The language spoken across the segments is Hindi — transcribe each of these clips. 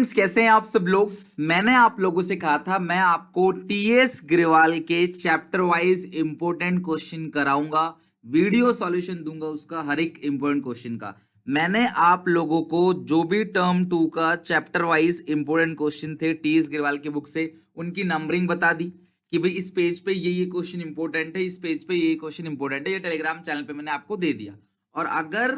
फ्रेंड्स, कैसे हैं आप सब लोग। मैंने आप लोगों से कहा था मैं आपको टीएस ग्रेवाल के चैप्टर वाइज इंपॉर्टेंट क्वेश्चन कराऊंगा, वीडियो सॉल्यूशन दूंगा उसका, हर एक इंपॉर्टेंट क्वेश्चन का। मैंने आप लोगों को जो भी टर्म 2 का चैप्टर वाइज इंपॉर्टेंट क्वेश्चन थे टीएस ग्रेवाल की बुक से, उनकी नंबरिंग बता दी कि भाई इस पेज पे ये क्वेश्चन इंपॉर्टेंट है, इस पेज पे ये क्वेश्चन इंपॉर्टेंट है। ये टेलीग्राम चैनल पे मैंने आपको दे दिया। और अगर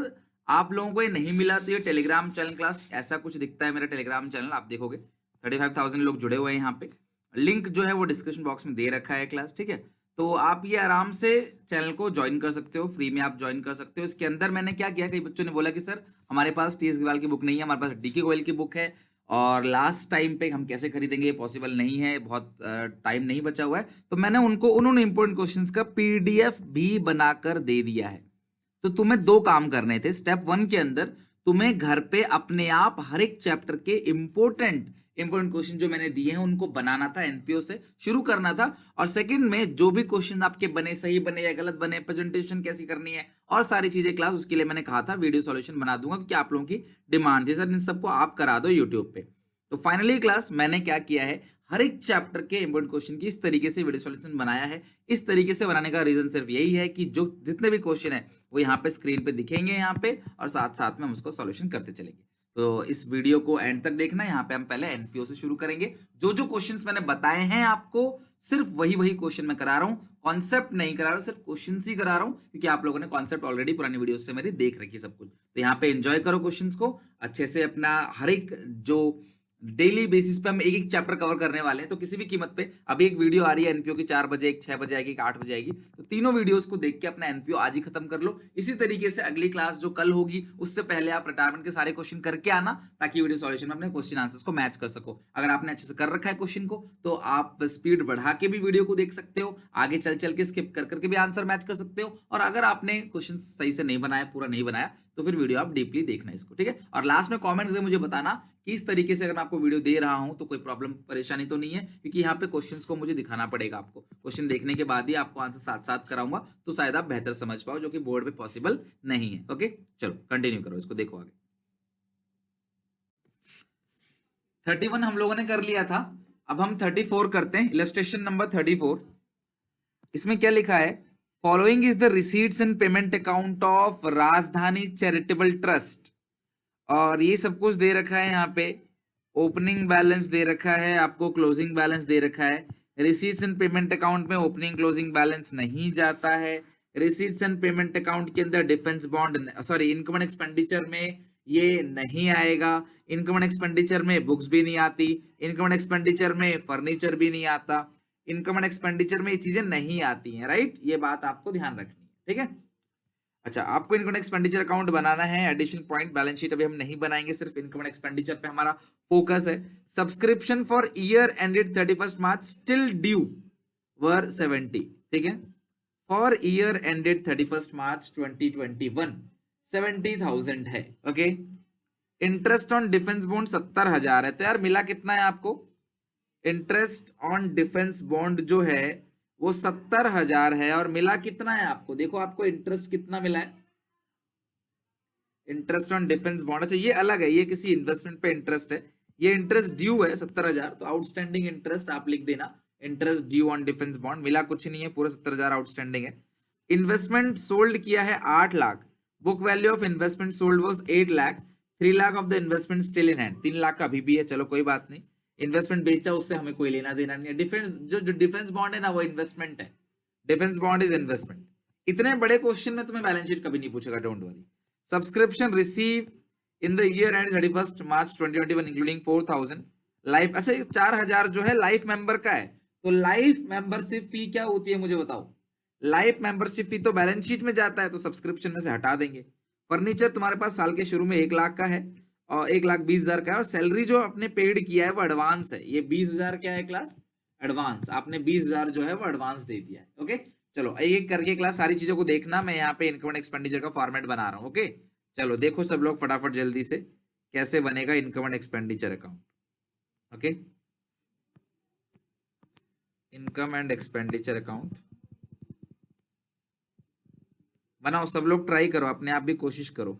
आप लोगों को ये नहीं मिला तो ये टेलीग्राम चैनल क्लास ऐसा कुछ दिखता है। मेरा टेलीग्राम चैनल आप देखोगे 35,000 लोग जुड़े हुए हैं यहाँ पे। लिंक जो है वो डिस्क्रिप्शन बॉक्स में दे रखा है क्लास, ठीक है। तो आप ये आराम से चैनल को ज्वाइन कर सकते हो, फ्री में आप ज्वाइन कर सकते हो। इसके अंदर मैंने क्या किया, कई बच्चों ने बोला कि सर हमारे पास टीएस ग्रेवाल की बुक नहीं है, हमारे पास डीके गोयल की बुक है और लास्ट टाइम पे हम कैसे खरीदेंगे, ये पॉसिबल नहीं है, बहुत टाइम नहीं बचा हुआ है। तो मैंने उन्होंने इंपोर्टेंट क्वेश्चंस का पीडीएफ भी बनाकर दे दिया है। तो तुम्हें दो काम करने थे। स्टेप 1 के अंदर तुम्हें घर पे अपने आप हर एक चैप्टर के इंपॉर्टेंट क्वेश्चन जो मैंने दिए हैं उनको बनाना था, एनपीओ से शुरू करना था। और सेकंड में जो भी क्वेश्चन आपके बने, सही बने या गलत बने, प्रेजेंटेशन कैसी करनी है और सारी चीजें क्लास, उसके लिए मैंने कहा था वीडियो सॉल्यूशन बना दूंगा, क्योंकि आप लोगों की डिमांड थी सर इन सबको आप करा दो यूट्यूब पे। तो फाइनली क्लास मैंने क्या किया है, हर एक चैप्टर के इंपॉर्टेंट क्वेश्चन की इस तरीके से वीडियो सॉल्यूशन बनाया है। इस तरीके से बनाने का रीजन सिर्फ यही है कि जो जितने भी क्वेश्चन है वो यहाँ पे स्क्रीन पे दिखेंगे यहाँ पे, और साथ साथ में हम उसको सॉल्यूशन करते चलेंगे। तो इस वीडियो को एंड तक देखना। यहाँ पे हम पहले एनपीओ से शुरू करेंगे। जो जो क्वेश्चंस मैंने बताए हैं आपको, सिर्फ वही क्वेश्चन मैं करा रहा हूँ, कॉन्सेप्ट नहीं करा रहा हूँ, सिर्फ क्वेश्चन ही करा रहा हूँ, क्योंकि आप लोगों ने कॉन्सेप्ट ऑलरेडी पुरानी वीडियो से मेरी देख रखी है सब कुछ। तो यहाँ पे एंजॉय करो क्वेश्चंस को अच्छे से। अपना हर एक जो डेली बेसिस पे हम एक एक चैप्टर कवर करने वाले हैं, तो किसी भी कीमत पे अभी एक वीडियो आ रही है एनपीओ की 4 बजे, एक 6 बजे आएगी, एक 8 बजे आएगी, तो तीनों वीडियोस को देख के अपना एनपीओ आज ही खत्म कर लो। इसी तरीके से अगली क्लास जो कल होगी उससे पहले आप रिटायरमेंट के सारे क्वेश्चन करके आना, ताकि वीडियो सॉल्यूशन में अपने क्वेश्चन आंसर्स को मैच कर सको। अगर आपने अच्छे से कर रखा है क्वेश्चन को तो आप स्पीड बढ़ा के भी वीडियो को देख सकते हो, आगे चल चल के स्किप कर करके भी आंसर मैच कर सकते हो। और अगर आपने क्वेश्चन सही से नहीं बनाया, पूरा नहीं बनाया, तो फिर वीडियो आप डीपली देखना इसको, ठीक है। और लास्ट में कमेंट करके मुझे बताना कि इस तरीके से अगर मैं आपको वीडियो दे रहा हूं तो कोई प्रॉब्लम परेशानी तो नहीं है, क्योंकि यहाँ पे क्वेश्चंस को मुझे दिखाना पड़ेगा आपको। क्वेश्चन देखने के बाद ही आपको आंसर साथ साथ कराऊंगा, तो शायद आप बेहतर समझ पाओ, जो कि बोर्ड पे पॉसिबल नहीं है। ओके, चलो कंटिन्यू करो, इसको देखो आगे। 31 हम लोगों ने कर लिया था, अब हम 34 करते हैं। Illustration number 34। इसमें क्या लिखा है, following is the receipts and payment account of राजधानी चैरिटेबल ट्रस्ट। और ये सब कुछ दे रखा है यहाँ पे। ओपनिंग बैलेंस दे रखा है आपको, क्लोजिंग बैलेंस दे रखा है। रिसीट्स एंड पेमेंट अकाउंट में ओपनिंग क्लोजिंग बैलेंस नहीं जाता है। रिसीट्स एंड पेमेंट अकाउंट के अंदर defence bond, sorry, income and expenditure में ये नहीं आएगा। इनकम एंड एक्सपेंडिचर में बुक्स भी नहीं आती, इनकम एंड एक्सपेंडिचर में फर्नीचर भी नहीं आता, इनकम एंड एक्सपेंडिचर में ये चीजें नहीं आती हैं, राइट। ये बात आपको ध्यान रखनी है, ठीक है। अच्छा, आपको इनकम एक्सपेंडिचर अकाउंट बनाना है। एडिशन पॉइंट बैलेंस शीट अभी हम नहीं बनाएंगे, सिर्फ इनकम एक्सपेंडिचर पे हमारा फोकस है। Subscription for year ended 31 March still due were 70, ठीक है। फॉर ईयर एंडेड 31 मार्च 2021 70,000 है, okay. Interest on defence bond 70,000 है। तो यार मिला कितना है आपको, इंटरेस्ट ऑन डिफेंस बॉन्ड जो है वो 70,000 है, और मिला कितना है आपको, देखो आपको इंटरेस्ट कितना मिला है, इंटरेस्ट ऑन डिफेंस बॉन्ड। अच्छा, ये अलग है, ये किसी इन्वेस्टमेंट पे इंटरेस्ट है, ये इंटरेस्ट ड्यू है 70,000, तो आउटस्टैंडिंग इंटरेस्ट आप लिख देना, interest due on defence bond. मिला कुछ नहीं है, पूरा 70,000 आउटस्टैंडिंग है। इन्वेस्टमेंट सोल्ड किया है 8 lakh, book value of investment sold was 8 lakh, 3 lakh of the investment still in hand, 3 lakh का अभी भी है, चलो कोई बात नहीं। इन्वेस्टमेंट बेचा, उससे हमें कोई लेना देना नहीं है। डिफेंस जो डिफेंस बॉन्ड है ना, वो इन्वेस्टमेंट है, डिफेंस बॉन्ड इज इन्वेस्टमेंट। इतने बड़े क्वेश्चन में तुम्हें बैलेंस शीट कभी नहीं पूछेगा, don't worry. Subscription receive in the year end 31 March 2021 including 4,000 life. अच्छा, 4,000 जो है लाइफ मेंबर का है, तो लाइफ मेंबरशिप फी क्या होती है मुझे बताओ। लाइफ मेंबरशिप फी तो बैलेंस शीट में जाता है, तो सब्सक्रिप्शन में से हटा देंगे। फर्नीचर तुम्हारे पास साल के शुरू में 1 लाख का है और 1,20,000 का है, और सैलरी जो आपने पेड किया है वो एडवांस है। ये 20,000 क्या है क्लास, एडवांस। आपने 20,000 जो है वो एडवांस दे दिया है, ओके। चलो एक एक करके क्लास सारी चीजों को देखना, मैं यहाँ पे इनकम एंड एक्सपेंडिचर का फॉर्मेट बना रहा हूँ, ओके। चलो देखो सब लोग फटाफट जल्दी से, कैसे बनेगा income and expenditure account, okay. Income and expenditure account बनाओ, सब लोग ट्राई करो, अपने आप भी कोशिश करो।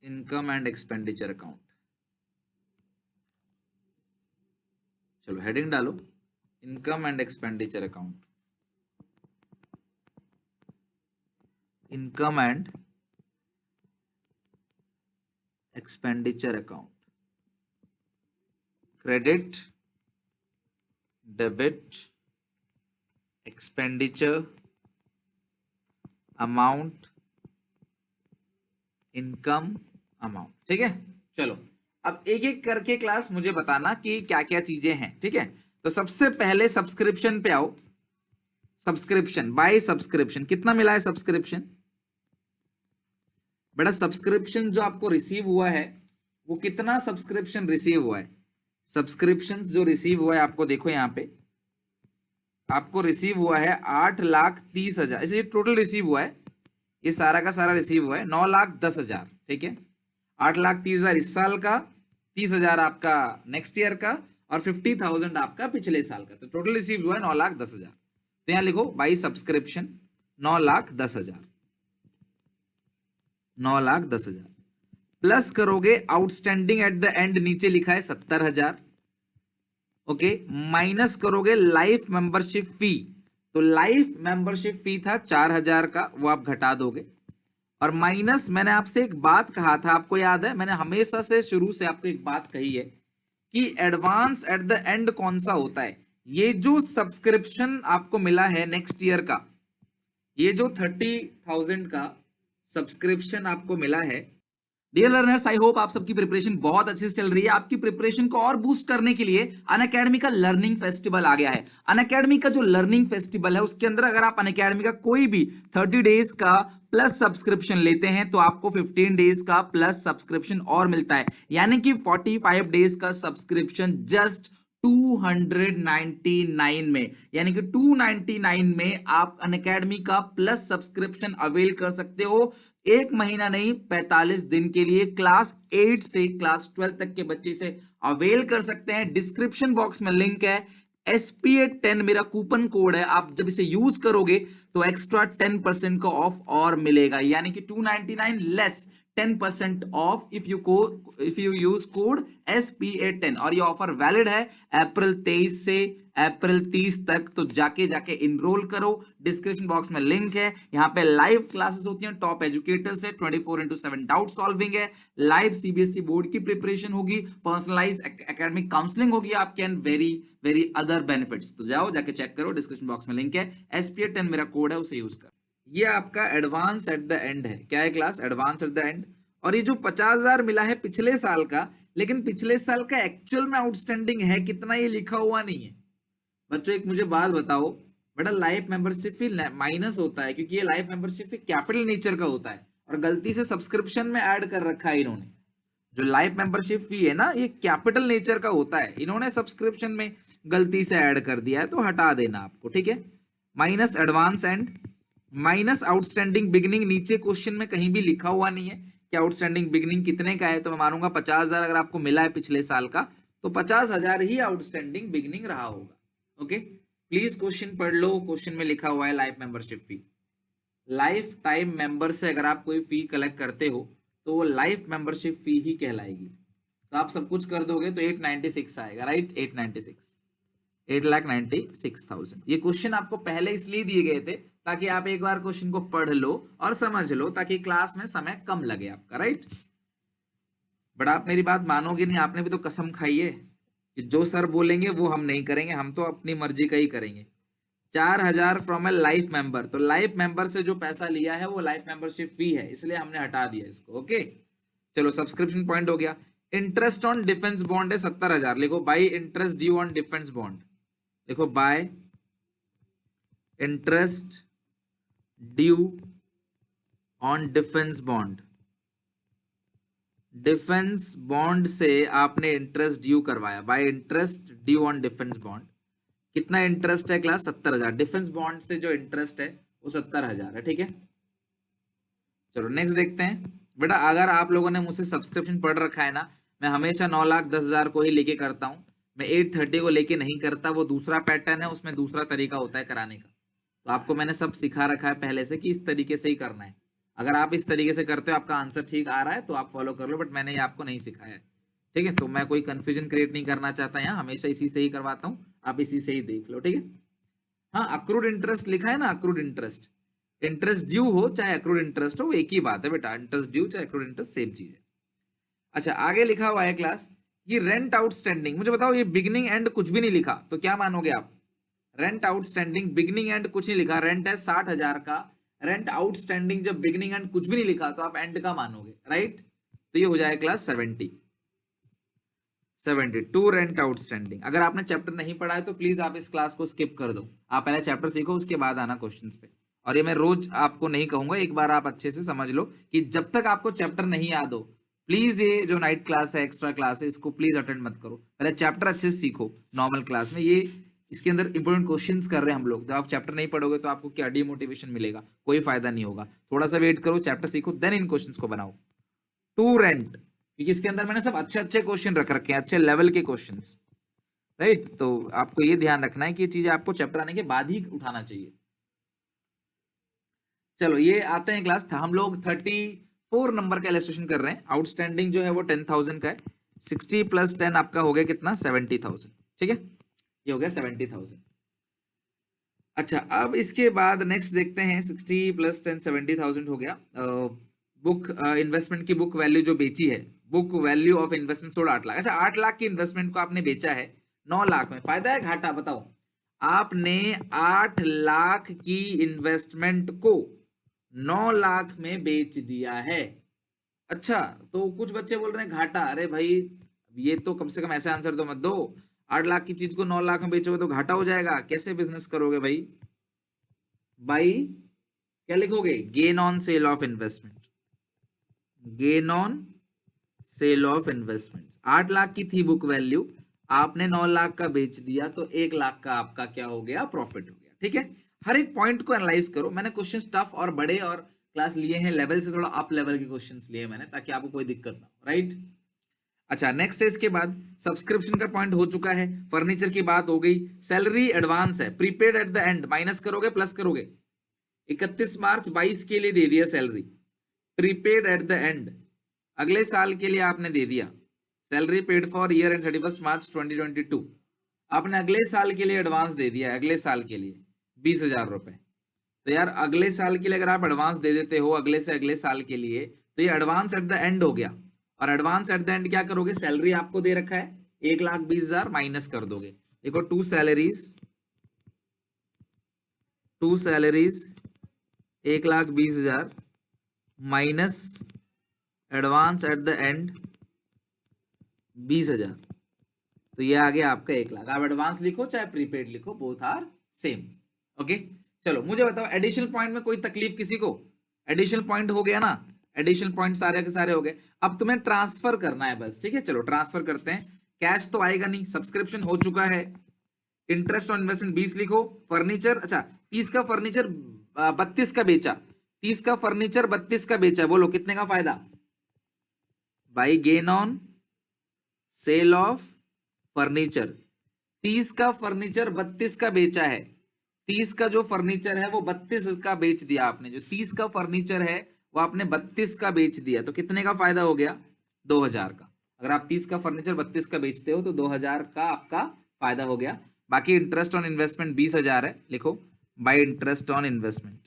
Income and expenditure account. चलो हेडिंग डालो, income and expenditure account, income and expenditure account, credit, debit, expenditure, amount, income, amount. ठीक है, चलो अब एक एक करके क्लास मुझे बताना कि क्या क्या चीजें हैं। ठीक है, तो सबसे पहले सब्सक्रिप्शन पे आओ। सब्सक्रिप्शन, बाय सब्सक्रिप्शन कितना मिला है सब्सक्रिप्शन? बेटा सब्सक्रिप्शन जो आपको रिसीव हुआ है वो कितना सब्सक्रिप्शन रिसीव हुआ है? सब्सक्रिप्शन जो रिसीव हुआ है आपको देखो यहाँ पे, आपको रिसीव हुआ है 8,30,000, ऐसे ये टोटल रिसीव हुआ है, ये सारा का सारा रिसीव हुआ है 9,10,000। ठीक है, 8,30,000 इस साल का, 30,000 आपका नेक्स्ट ईयर का, और 50,000 आपका पिछले साल का, तो टोटल रिसीव हुआ है 9,10,000। तो यहाँ लिखो बाई सब्सक्रिप्शन 9,10,000, 9,10,000 प्लस करोगे आउटस्टैंडिंग एट द एंड, नीचे लिखा है 70,000। ओके, माइनस करोगे लाइफ मेंबरशिप फी, तो लाइफ मेंबरशिप फी था 4,000 का, वो आप घटा दोगे। और माइनस, मैंने आपसे एक बात कहा था, आपको याद है, मैंने हमेशा से शुरू से आपको एक बात कही है कि एडवांस एट द एंड कौन सा होता है? ये जो सब्सक्रिप्शन आपको मिला है नेक्स्ट ईयर का, ये जो 30,000 का सब्सक्रिप्शन आपको मिला है, डियर लर्नर्स, आई होप आप सबकी प्रिपरेशन बहुत अच्छे से चल रही है। आपकी प्रिपरेशन को और बूस्ट करने के लिए अनअकैडमी का लर्निंग फेस्टिवल आ गया है। अनअकैडमी का जो लर्निंग फेस्टिवल है उसके अंदर अगर आप अनअकैडमी का कोई भी 30 डेज का प्लस सब्सक्रिप्शन लेते हैं तो आपको 15 डेज का प्लस सब्सक्रिप्शन और मिलता है, यानी कि 45 डेज का सब्सक्रिप्शन जस्ट 299 में, यानी कि 299 में आप अनअकैडमी का प्लस सब्सक्रिप्शन अवेल कर सकते हो। एक महीना नहीं, 45 दिन के लिए क्लास 8 से क्लास 12 तक के बच्चे से अवेल कर सकते हैं। डिस्क्रिप्शन बॉक्स में लिंक है, SPA10 मेरा कूपन कोड है, आप जब इसे यूज करोगे तो एक्स्ट्रा 10% का ऑफ और मिलेगा, यानी कि 299 less 10% of if you use code SPA10। और ये ऑफर वैलिड है अप्रैल 23 से अप्रैल 30 तक, तो जाके इनरोल करो। डिस्क्रिप्शन बॉक्स में लिंक है, यहाँ पे लाइव क्लासेस होती हैं टॉप एजुकेटर से, 24/7 डाउट सॉल्विंग है, लाइव CBSE बोर्ड की प्रिपरेशन होगी, पर्सनलाइज एकेडमिक काउंसलिंग होगी आपके, and very very other benefits. तो जाओ जाके चेक करो, डिस्क्रिप्शन बॉक्स में लिंक है, SPA10 मेरा कोड है, उसे यूज कर। ये आपका एडवांस एट द एंड है। क्या है class? Advance at the and. और ये जो 50,000 मिला है पिछले साल का, लेकिन पिछले साल का एक्चुअल में आउटस्टैंडिंग है कितना ये लिखा हुआ नहीं है। बच्चों एक मुझे बात बताओ, बेटा लाइफ मेंबरशिप फी माइनस होता है क्योंकि ये life membership fee capital nature का होता है, और गलती से सब्सक्रिप्शन में ऐड कर रखा है इन्होंने। जो लाइफ मेंबरशिप फी है ना, ये कैपिटल नेचर का होता है, इन्होंने सब्सक्रिप्शन में गलती से ऐड कर दिया है, तो हटा देना आपको। ठीक है, minus advance and minus outstanding beginning, नीचे क्वेश्चन में कहीं भी लिखा हुआ नहीं है कि आउटस्टैंडिंग बिगनिंग कितने का है, तो मैं मानूंगा 50,000 अगर आपको मिला है पिछले साल का, तो 50,000 ही आउटस्टैंडिंग बिगनिंग रहा होगा। ओके, प्लीज क्वेश्चन पढ़ लो, क्वेश्चन में लिखा हुआ है life membership fee. Life time member से अगर आप कोई फी कलेक्ट करते हो तो वो लाइफ मेंबरशिप फी ही कहलाएगी। तो आप सब कुछ कर दोगे तो 896 आएगा, राइट? 896,000। ये क्वेश्चन आपको पहले इसलिए दिए गए थे ताकि आप एक बार क्वेश्चन को पढ़ लो और समझ लो, ताकि क्लास में समय कम लगे आपका, राइट? बट आप मेरी बात मानोगे नहीं, आपने भी तो कसम खाई है कि जो सर बोलेंगे वो हम नहीं करेंगे, हम तो अपनी मर्जी का ही करेंगे। 4,000 फ्रॉम ए लाइफ मेंबर, तो लाइफ मेंबर से जो पैसा लिया है वो लाइफ मेंबरशिप फी है, इसलिए हमने हटा दिया इसको। ओके, चलो सब्सक्रिप्शन पॉइंट हो गया। इंटरेस्ट ऑन डिफेंस बॉन्ड है 70,000, लिखो by interest due on defence bond, लिखो by interest due on defence bond. Defence bond से आपने इंटरेस्ट ड्यू करवाया, by interest due on defence bond. कितना इंटरेस्ट है क्लास? 70,000। डिफेंस बॉन्ड से जो इंटरेस्ट है वो 70,000 है। ठीक है, चलो नेक्स्ट देखते हैं। बेटा अगर आप लोगों ने मुझसे सब्सक्रिप्शन पढ़ रखा है ना, मैं हमेशा 9,10,000 को ही लेके करता हूँ, मैं 830 को लेके नहीं करता, वो दूसरा पैटर्न है, उसमें दूसरा तरीका होता है कराने का। तो आपको मैंने सब सिखा रखा है पहले से कि इस तरीके से ही करना है। अगर आप इस तरीके से करते हो, आपका आंसर ठीक आ रहा है तो आप फॉलो कर लो, बट मैंने ये आपको नहीं सिखाया है, ठीक है। तो मैं कोई कंफ्यूजन क्रिएट नहीं करना चाहता, यहाँ हमेशा इसी से ही करवाता हूँ, आप इसी से ही देख लो, ठीक है। हाँ, अक्रूड इंटरेस्ट लिखा है ना, अक्रूड इंटरेस्ट, इंटरेस्ट ड्यू हो चाहे अक्रूड इंटरेस्ट हो, एक ही बात है बेटा, इंटरेस्ट ड्यू चाहे अक्रूड इंटरेस्ट सेम चीज है। अच्छा, आगे लिखा हुआ है क्लास, ये रेंट आउटस्टैंडिंग, मुझे बताओ ये बिगनिंग एंड कुछ भी नहीं लिखा तो क्या मानोगे आप? रेंट आउटस्टैंडिंग बिगनिंग एंड कुछ नहीं लिखा, रेंट है 60,000 का, रेंट आउटस्टैंडिंग जब बिगनिंग एंड कुछ भी नहीं लिखा तो आप एंड का मानोगे, राइट। तो ये हो जाए क्लास 72 रेंट आउटस्टैंडिंग। अगर आपने चैप्टर नहीं पढ़ा है तो प्लीज आप इस क्लास को स्किप कर दो, आप पहले चैप्टर सीखो उसके बाद आना क्वेश्चंस पे। और ये मैं रोज आपको नहीं कहूंगा, एक बार आप अच्छे से समझ लो कि जब तक आपको चैप्टर नहीं याद हो, प्लीज ये जो नाइट क्लास है, एक्स्ट्रा क्लास है, इसको प्लीज अटेंड मत करो, पहले चैप्टर अच्छे से सीखो। नॉर्मल क्लास में ये इसके अंदर इंपोर्टेंट क्वेश्चंस कर रहे हैं हम लोग, जब आप चैप्टर नहीं पढ़ोगे तो आपको क्या डिमोटिवेशन मिलेगा, कोई फायदा नहीं होगा। थोड़ा सा वेट करो, चैप्टर सीखो, देन इन क्वेश्चंस को बनाओ। टू रेंट, क्योंकि इसके अंदर मैंने सब अच्छे अच्छे क्वेश्चन रख रखे हैं, अच्छे लेवल के क्वेश्चंस, राइट। तो आपको ये ध्यान रखना है कि ये चीजें आपको चैप्टर आने के बाद ही उठाना चाहिए। चलो ये आते हैं क्लास था, हम लोग 34 नंबर का इलस्ट्रेशन कर रहे हैं। आउटस्टैंडिंग जो है वो 10,000 का है, 60 + 10 आपका हो गया कितना? 70,000, ठीक है, ये हो गया 70,000। अच्छा, अब इसके बाद नेक्स्ट देखते हैं, 60 + 10 70,000 हो गया। बुक इन्वेस्टमेंट की बुक वैल्यू जो बेची है, book value of investment 8 lakh. अच्छा, 8 लाख की इन्वेस्टमेंट को आपने बेचा है 9 लाख में, फायदा है घाटा बताओ? आपने 8 लाख की इन्वेस्टमेंट को 9 लाख में बेच दिया है। अच्छा, तो कुछ बच्चे बोल रहे हैं घाटा, अरे भाई ये तो कम से कम ऐसे आंसर तो मत दो, 8 लाख की चीज को 9 लाख में बेचोगे तो घाटा हो जाएगा, कैसे बिजनेस करोगे भाई? भाई क्या लिखोगे? Gain on sale of investment, gain on sale of investment. 8 lakh की थी बुक वैल्यू, आपने 9 लाख का बेच दिया तो 1 लाख का आपका क्या हो गया? प्रॉफिट हो गया, ठीक है। हर एक पॉइंट को एनालाइज करो, मैंने क्वेश्चन टफ और बड़े और क्लास लिए हैं, लेवल से थोड़ा अप लेवल के क्वेश्चंस लिए मैंने, ताकि आपको कोई दिक्कत ना हो, राइट। अच्छा, नेक्स्ट है इसके बाद सब्सक्रिप्शन का पॉइंट हो चुका है, फर्नीचर की बात हो गई, सैलरी एडवांस है, prepaid eight the end, minus करोगे प्लस करोगे? 31 मार्च 22 के लिए दे दिया salary, prepaid eight the and, अगले साल के लिए आपने दे दिया salary paid for year end 31 मार्च 2022, आपने अगले साल के लिए एडवांस दे दिया, अगले साल के लिए 20,000 रुपए। तो यार अगले साल के लिए अगर आप एडवांस दे देते हो अगले से अगले साल के लिए, तो ये एडवांस एट द एंड हो गया। और एडवांस एट द एंड क्या करोगे? सैलरी आपको दे रखा है 1,20,000, माइनस कर दोगे। देखो, two salaries 1,20,000 minus advance at the end 20,000, तो ये आ गया आपका 1 लाख। आप एडवांस लिखो चाहे प्रीपेड लिखो, बोथ आर सेम, ओके। चलो मुझे बताओ, एडिशनल पॉइंट में कोई तकलीफ किसी को? एडिशनल पॉइंट हो गया ना, एडिशनल पॉइंट सारे के सारे हो गए, अब तुम्हें ट्रांसफर करना है बस, ठीक है। चलो ट्रांसफर करते हैं, कैश तो आएगा नहीं, सब्सक्रिप्शन हो चुका है, इंटरेस्ट ऑन इन्वेस्टमेंट 20 लिखो, फर्नीचर, अच्छा 30 का फर्नीचर 32 का बेचा, 30 का फर्नीचर 32 का बेचा, बोलो कितने का फायदा? भाई gain on sale of furniture, 30 का फर्नीचर 32 का बेचा है, 30 का जो फर्नीचर है वो 32 का बेच दिया आपने, जो 30 का फर्नीचर है वो आपने 32 का बेच दिया, तो कितने का फायदा हो गया? 2,000 का। अगर आप 30 का फर्नीचर 32 का बेचते हो तो 2,000 का आपका फायदा हो गया। बाकी इंटरेस्ट ऑन इन्वेस्टमेंट 20,000 है, लिखो by interest on investment,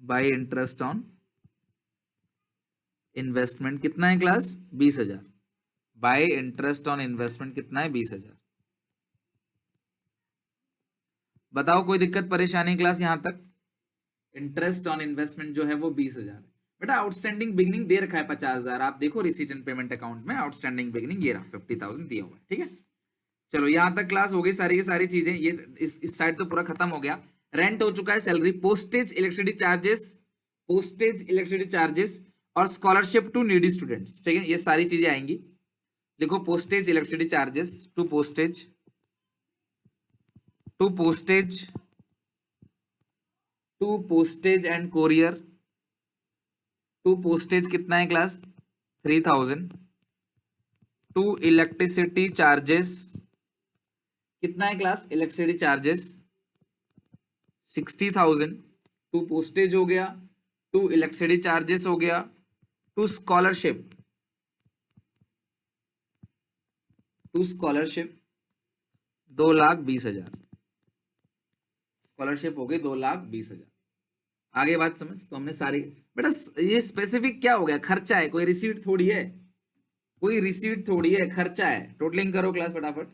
bye interest on investment कितना है class? 20,000, bye interest on investment कितना है? 20,000। बताओ कोई दिक्कत परेशानी क्लास यहां तक? इंटरेस्ट ऑन इन्वेस्टमेंट जो है वो 20,000 है बेटा। आउटस्टैंडिंग बिगनिंग दे रखा है 50,000, आप देखो रिसीट एंड पेमेंट अकाउंट में आउटस्टैंडिंग बिगनिंग ये रहा 50,000 दिया हुआ है, ठीक है। चलो यहां तक क्लास हो गई सारी की सारी चीजें, ये इस साइड तो पूरा खत्म हो गया। रेंट हो चुका है, salary, postage electricity charges, postage electricity charges और स्कॉलरशिप टू नीडी स्टूडेंट्स, ठीक है, ये सारी चीजें आएंगी। लिखो postage electricity charges to postage, to postage, to postage and courier, to postage कितना है क्लास? 3,000, टू इलेक्ट्रिसिटी चार्जेस कितना है class? Electricity charges 60,000, to postage हो गया, टू इलेक्ट्रिसिटी चार्जेस हो गया, टू स्कॉलरशिप 2,20,000 स्कॉलरशिप हो गई 2,20,000। आगे बात समझ। तो हमने सारी, बेटा ये स्पेसिफिक क्या हो गया, खर्चा है, कोई रिसीट थोड़ी है, कोई रिसीट थोड़ी है, खर्चा है। टोटलिंग करो क्लास फटाफट।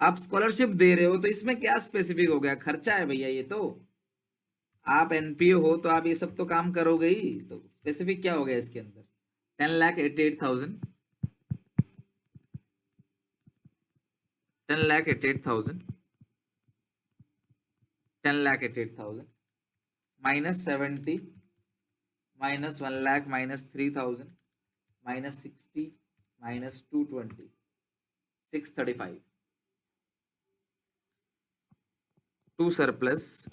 आप स्कॉलरशिप दे रहे हो तो इसमें क्या स्पेसिफिक हो गया, खर्चा है भैया ये तो। आप एनपीओ हो तो आप ये सब तो काम करोगे ही, तो स्पेसिफिक क्या हो गया इसके अंदर, 10,88,000 10,88,000 10,88,000 -70 -1,00,000 -3,000 -60 -220 635 टू सरप्लस।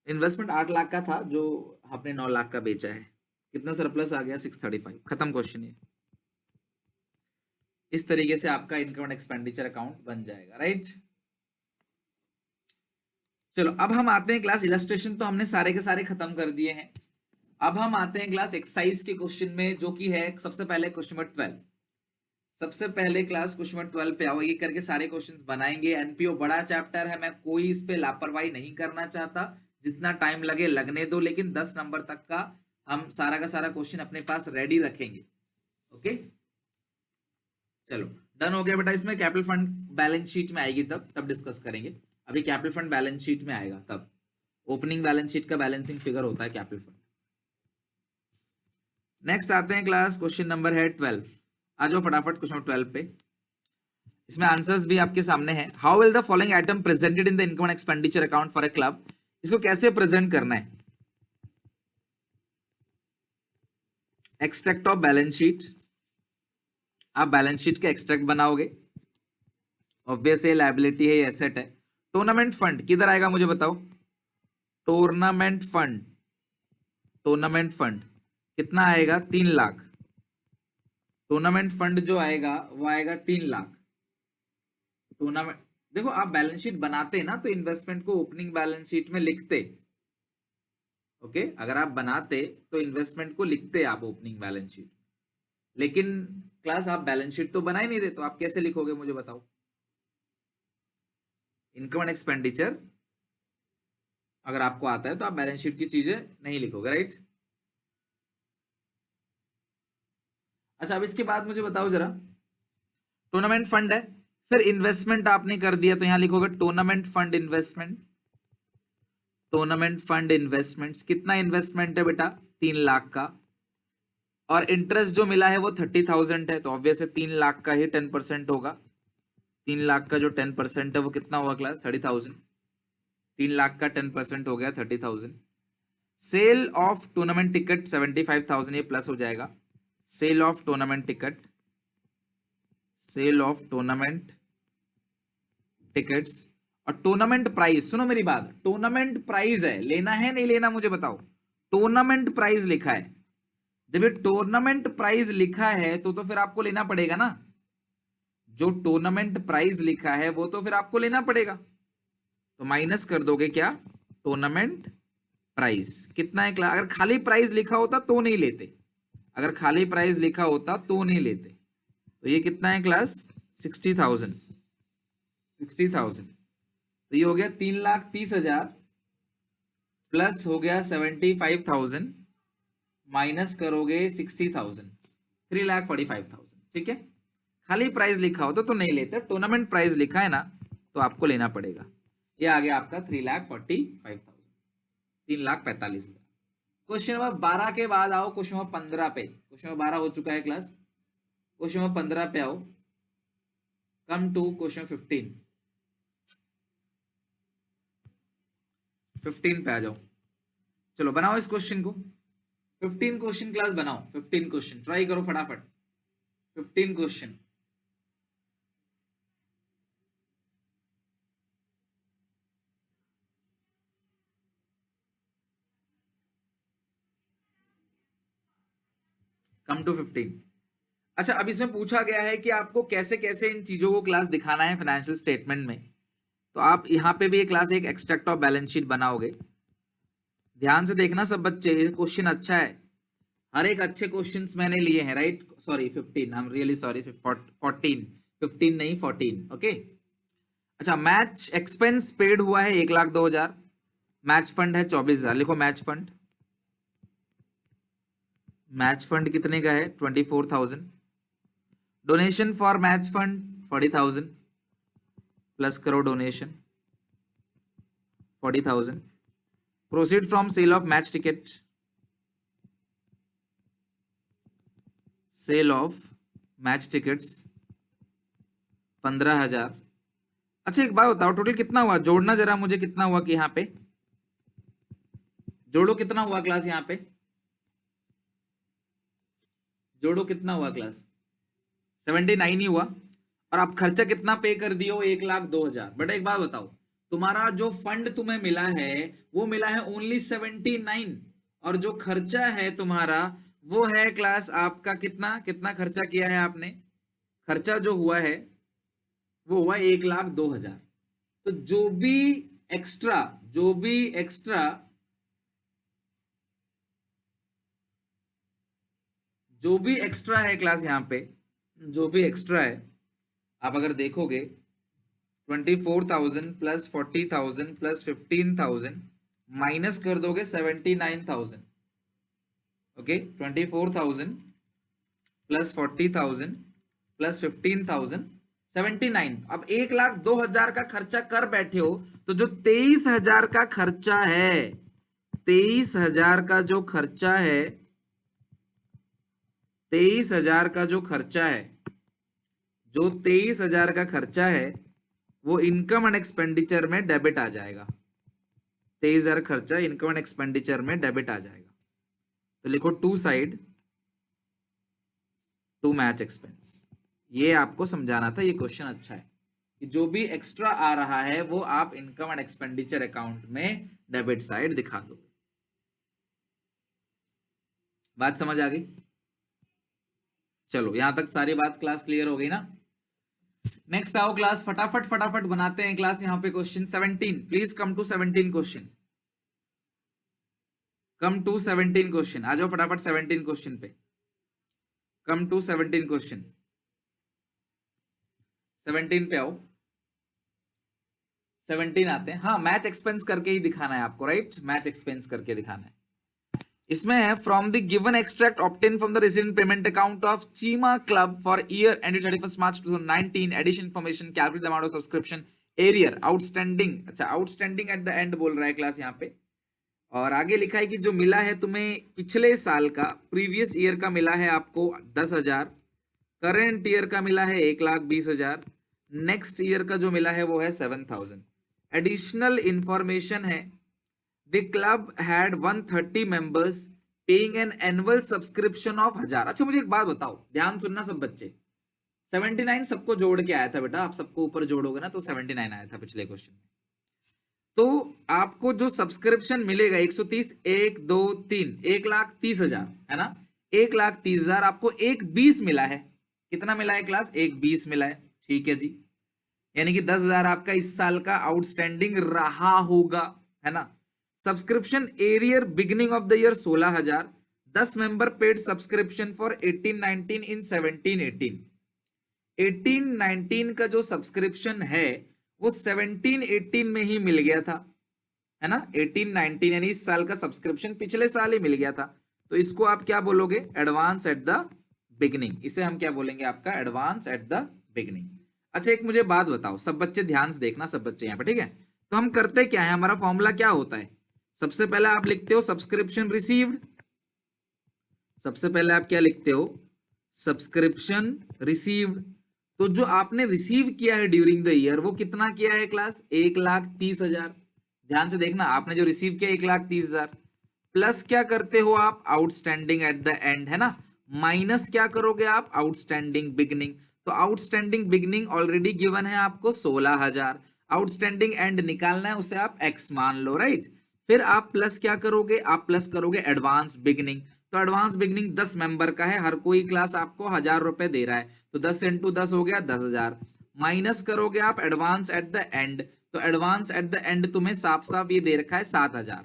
इन्वेस्टमेंट 8 लाख का था जो आपने 9 लाख का बेचा है, कितना सरप्लस आ गया 635। खत्म क्वेश्चन ये। इस तरीके से आपका इनकम एंड एक्सपेंडिचर अकाउंट बन जाएगा, राइट। चलो अब हम आते हैं क्लास, इलस्ट्रेशन तो हमने सारे के सारे खत्म कर दिए हैं। अब हम आते हैं क्लास एक्सरसाइज के क्वेश्चन में, जो कि है सबसे पहले क्वेश्चन नंबर 12। सबसे पहले क्लास क्वेश्चन नंबर 12 पे आओ, ये करके सारे क्वेश्चंस बनाएंगे। एनपीओ बड़ा चैप्टर है, मैं कोई इस पे लापरवाही नहीं करना चाहता, जितना टाइम लगे लगने दो, लेकिन 10 नंबर तक का हम सारा का सारा क्वेश्चन अपने पास रेडी रखेंगे। ओके चलो डन हो गया बेटा। इसमें कैपिटल फंड बैलेंस शीट में आएगी, तब डिस्कस करेंगे। अभी कैपिटल फंड बैलेंस शीट में आएगा, तब ओपनिंग बैलेंस शीट का बैलेंसिंग फिगर होता है कैपिटल फंड। नेक्स्ट आते हैं क्लास, क्वेश्चन नंबर है 12। आ जाओ फटाफट क्वेश्चन नंबर 12 पे। इसमें आंसर्स भी आपके सामने हैं। How will the following item presented in the income and expenditure account for a club. इसको कैसे प्रेजेंट करना है, एक्सट्रैक्ट ऑफ बैलेंस शीट। आप बैलेंस शीट का एक्सट्रैक्ट बनाओगे, ऑब्वियस है, लायबिलिटी है, एसेट है। टूर्नामेंट फंड किधर आएगा मुझे बताओ, टूर्नामेंट फंड, टूर्नामेंट फंड कितना आएगा 3 लाख। टूर्नामेंट फंड जो आएगा वो आएगा 3 लाख। टूर्नामेंट, देखो आप बैलेंस शीट बनाते ना तो इन्वेस्टमेंट को ओपनिंग बैलेंस शीट में लिखते। ओके अगर आप बनाते तो इन्वेस्टमेंट को लिखते आप ओपनिंग बैलेंस शीट, लेकिन क्लास आप बैलेंस शीट तो बना ही नहीं रहे, तो आप कैसे लिखोगे मुझे बताओ। इनकम एंड एक्सपेंडिचर अगर आपको आता है तो आप बैलेंस शीट की चीजें नहीं लिखोगे, राइट। अच्छा अब इसके बाद मुझे बताओ जरा, टूर्नामेंट फंड है, फिर इन्वेस्टमेंट आपने कर दिया तो यहां लिखोगे tournament fund investment. Tournament fund investments कितना इन्वेस्टमेंट है बेटा 3 लाख का, और इंटरेस्ट जो मिला है वो 30,000 है, तो ऑब्वियस है 3 लाख का ही 10% होगा। 3 लाख का जो 10% है वो कितना हुआ क्लास 30,000। 3 लाख का 10% हो गया 30,000। सेल ऑफ टूर्नामेंट टिकट 75,000, ये प्लस हो जाएगा। Sale of tournament ticket, sale of tournament tickets. और टूर्नामेंट प्राइस, सुनो मेरी बात, टूर्नामेंट प्राइस है, लेना है नहीं लेना मुझे बताओ। टूर्नामेंट प्राइस लिखा है, जब ये टूर्नामेंट प्राइस लिखा है तो फिर आपको लेना पड़ेगा ना। जो टूर्नामेंट प्राइस लिखा है वो तो फिर आपको लेना पड़ेगा, तो माइनस कर दोगे क्या, टूर्नामेंट प्राइस कितना है। अगर खाली प्राइस लिखा होता तो नहीं लेते, अगर खाली प्राइस लिखा होता तो नहीं लेते। तो ये कितना है क्लास 60,000, 60,000। तो ये हो गया 3,30,000 प्लस हो गया 75,000 माइनस करोगे 60,000, 3,45,000। ठीक है, खाली प्राइस लिखा होता तो नहीं लेते, टूर्नामेंट प्राइस लिखा है ना तो आपको लेना पड़ेगा। ये आ गया आपका 3,45,000, 3,45,000। क्वेश्चन नंबर 12 के बाद आओ क्वेश्चन नंबर 15 पे। क्वेश्चन नंबर 12 हो चुका है क्लास, क्वेश्चन नंबर 15 पे आओ। कम टू क्वेश्चन 15 पे आ जाओ। चलो बनाओ इस क्वेश्चन को, 15 क्वेश्चन क्लास बनाओ, 15 क्वेश्चन ट्राई करो फटाफट, 15 क्वेश्चन। Come to 15। अच्छा अब इसमें पूछा गया है कि आपको कैसे कैसे इन चीजों को क्लास दिखाना है फाइनेंशियल स्टेटमेंट में। तो आप यहाँ पे भी क्लास एक एक्सट्रैक्ट ऑफ बैलेंस शीट बनाओगे, ध्यान से देखना सब बच्चे, ये क्वेश्चन अच्छा है, हर एक अच्छे क्वेश्चंस मैंने लिए हैं, right? Sorry 15, I am really sorry, 14, 15 नहीं 14, ओके। अच्छा, मैच एक्सपेंस पेड हुआ है 1,02,000, मैच फंड है 24,000, लिखो मैच फंड। मैच फंड कितने का है? 24,000। Donation for match fund 40,000, plus करो donation 40,000। Proceed from sale of match ticket, sale of match tickets 15,000। अच्छा एक बात बताओ, टोटल कितना हुआ? जोड़ना जरा मुझे, कितना हुआ कि यहाँ पे जोड़ो, कितना हुआ क्लास? यहाँ पे जोड़ो, कितना हुआ क्लास? 79 ही हुआ। और आप खर्चा कितना पे कर दियो? 1,02,000। बट एक बात बताओ, तुम्हारा जो फंड तुम्हें मिला है वो मिला है ओनली 79, और जो खर्चा है तुम्हारा वो है क्लास आपका कितना, कितना खर्चा किया है आपने? खर्चा जो हुआ है वो हुआ 1,02,000। तो एक्स्ट्रा जो भी एक्स्ट्रा जो भी एक्स्ट्रा है क्लास, यहाँ पे जो भी एक्स्ट्रा है, आप अगर देखोगे 24,000 प्लस 40,000 प्लस 15,000 माइनस कर दोगे 79,000, ओके। 24,000 plus 40,000 plus 15,000 79। अब 1,02,000 का खर्चा कर बैठे हो, तो जो 23,000 का खर्चा है, 23,000 का जो खर्चा है, 23,000 का जो खर्चा है, जो 23,000 का खर्चा है वो इनकम एंड एक्सपेंडिचर में डेबिट आ जाएगा। 23,000 खर्चा इनकम एंड एक्सपेंडिचर में डेबिट आ जाएगा। तो लिखो to side to match expense. ये आपको समझाना था, ये क्वेश्चन अच्छा है कि जो भी एक्स्ट्रा आ रहा है वो आप इनकम एंड एक्सपेंडिचर अकाउंट में डेबिट साइड दिखा दो। बात समझ आ गई? चलो यहां तक सारी बात क्लास क्लियर हो गई ना? नेक्स्ट आओ क्लास, फटाफट फटाफट बनाते हैं क्लास। यहाँ पे question 17, please come to 17 question, come to 17 question. आ जाओ फटाफट 17 क्वेश्चन पे, कम टू 17 क्वेश्चन, 17 पे आओ। 17 आते हैं। हाँ, मैच एक्सपेंस करके ही दिखाना है आपको, राइट? मैच एक्सपेंस करके दिखाना है। इसमें है from the given extract obtain from the resident payment account of Cheema club for year ended 31 March 2019 addition information calculate the amount of subscription arrear outstanding. अच्छा, आउटस्टैंडिंग एट द एंड बोल रहा है क्लास यहाँ पे। और आगे लिखा है कि जो मिला है तुम्हें पिछले साल का, प्रीवियस ईयर का मिला है आपको 10,000, करेंट ईयर का मिला है 1,20,000, नेक्स्ट ईयर का जो मिला है वो है 7,000। एडिशनल इंफॉर्मेशन है, the club had 130 members paying an annual subscription of 1,000। अच्छा मुझे एक बात बताओ, ध्यान सुनना सब बच्चे, 79 सबको जोड़ के आया था बेटा, आप सबको ऊपर जोड़ोगे ना तो 79 आया था पिछले क्वेश्चन में। तो आपको जो सब्सक्रिप्शन मिलेगा 130, 1 2 3, 1,30,000 है ना? 1,30,000 आपको 1,20 मिला है। कितना मिला है क्लास? 1,20 मिला है, ठीक है जी। यानी कि 10,000 आपका इस साल का आउटस्टैंडिंग रहा होगा, है ना? Subscription arrear beginning of the year 16,000, 10 member paid subscription for 18-19 इन 17-18। 18-19 का जो सब्सक्रिप्शन है वो 17-18 में ही मिल गया था, है ना? 18-19 यानी इस साल का सब्सक्रिप्शन पिछले साल ही मिल गया था। तो इसको आप क्या बोलोगे? Advance at the beginning. इसे हम क्या बोलेंगे? आपका एडवांस एट द बिगिनिंग। अच्छा एक मुझे बात बताओ, सब बच्चे ध्यान से देखना, सब बच्चे यहाँ पे, ठीक है? तो हम करते क्या है, हमारा फॉर्मूला क्या होता है? सबसे पहले आप लिखते हो सब्सक्रिप्शन रिसीव्ड। सबसे पहले आप क्या लिखते हो? Subscription received. तो जो आपने रिसीव किया है ड्यूरिंग द ईयर वो कितना किया है क्लास? 1,30,000। ध्यान से देखना, आपने जो रिसीव किया 1,30,000, प्लस क्या करते हो आप? आउटस्टैंडिंग एट द एंड, है ना? माइनस क्या करोगे आप? Outstanding beginning. तो आउटस्टैंडिंग बिगनिंग ऑलरेडी गिवन है आपको 16,000, आउटस्टैंडिंग एंड निकालना है, उसे आप एक्स मान लो, राइट? फिर आप प्लस क्या करोगे? आप प्लस करोगे एडवांस बिगनिंग। तो एडवांस बिगनिंग 10 मेंबर का है, हर कोई क्लास आपको 1,000 रुपए दे रहा है, तो 10 इंटू 10 हो गया 10,000। माइनस करोगे आप एडवांस एट द एंड, तो एडवांस एट द एंड तुम्हें साफ साफ ये दे रखा है 7,000।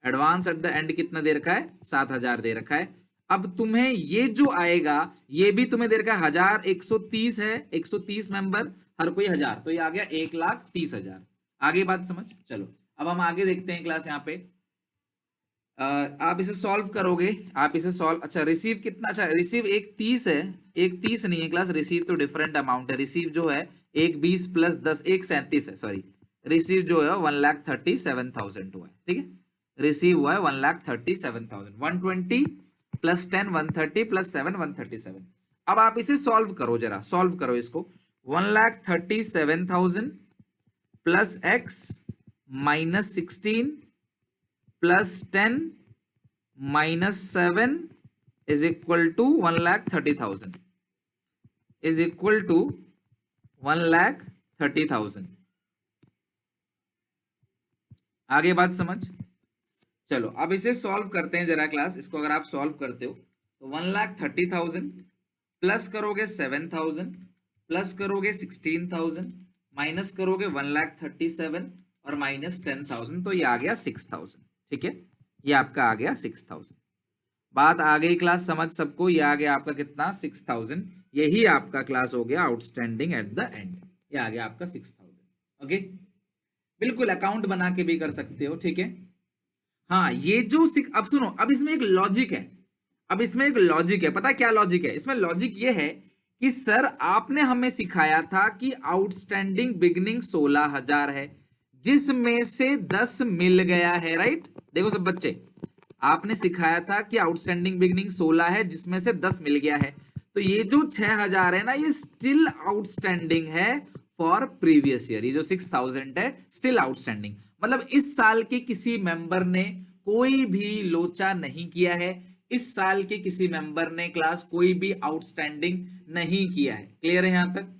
एडवांस एट द एंड कितना दे रखा है, 7,000 दे रखा है। अब तुम्हें ये जो आएगा ये भी तुम्हें दे रखा है 1,130 है, 130 मेंबर, हर कोई 1,000, तो ये आ गया 1,30,000। आगे बात समझ। चलो अब हम आगे देखते हैं क्लास यहाँ पे। आप इसे सॉल्व करोगे, आप इसे सॉल्व, अच्छा रिसीव कितना, अच्छा रिसीव 1,30 है, 1,30 नहीं है क्लास, रिसीव तो डिफरेंट अमाउंट है। रिसीव जो है 1,20 प्लस 10, 1,37 है, सॉरी। रिसीव जो है 1,37,000 हुआ है, ठीक है। रिसीव हुआ है 1,37,000, 120 प्लस 10 130 प्लस 7 137। अब आप इसे सॉल्व करो, जरा सॉल्व करो इसको। 1,37,000 plus X minus 16 plus 10 minus 7 is equal to 1,30,000 is equal to 1,30,000। आगे बात समझ। चलो अब इसे सॉल्व करते हैं जरा क्लास। इसको अगर आप सॉल्व करते हो तो 1,30,000 प्लस करोगे 7,000 प्लस करोगे 16,000 माइनस करोगे 1,37,000 और माइनस 10,000, तो ये आ गया 6,000, ठीक है। ये आपका आ गया 6,000। बात आ गई क्लास समझ सबको। ये आ गया आपका कितना, 6,000। यही आपका क्लास हो गया आउटस्टैंडिंग एट द एंड। ये आ गया आपका 6,000। ओके, बिल्कुल अकाउंट बना के भी कर सकते हो, ठीक है। हाँ ये जो अब सुनो, अब इसमें एक लॉजिक है। अब इसमें एक लॉजिक है, पता है क्या लॉजिक है इसमें? लॉजिक ये है कि सर आपने हमें सिखाया था कि आउटस्टैंडिंग बिगनिंग 16,000 है, जिसमें से 10 मिल गया है, राइट। देखो सब बच्चे, आपने सिखाया था कि आउटस्टैंडिंग बिगनिंग 16 है जिसमें से 10 मिल गया है। तो ये जो 6,000 है ना, ये स्टिल आउटस्टैंडिंग है फॉर प्रीवियस ईयर। ये जो 6,000 है स्टिल आउटस्टैंडिंग, मतलब इस साल के किसी मेंबर ने कोई भी लोचा नहीं किया है। इस साल के किसी मेंबर ने क्लास कोई भी आउटस्टैंडिंग नहीं किया है। क्लियर है यहां तक?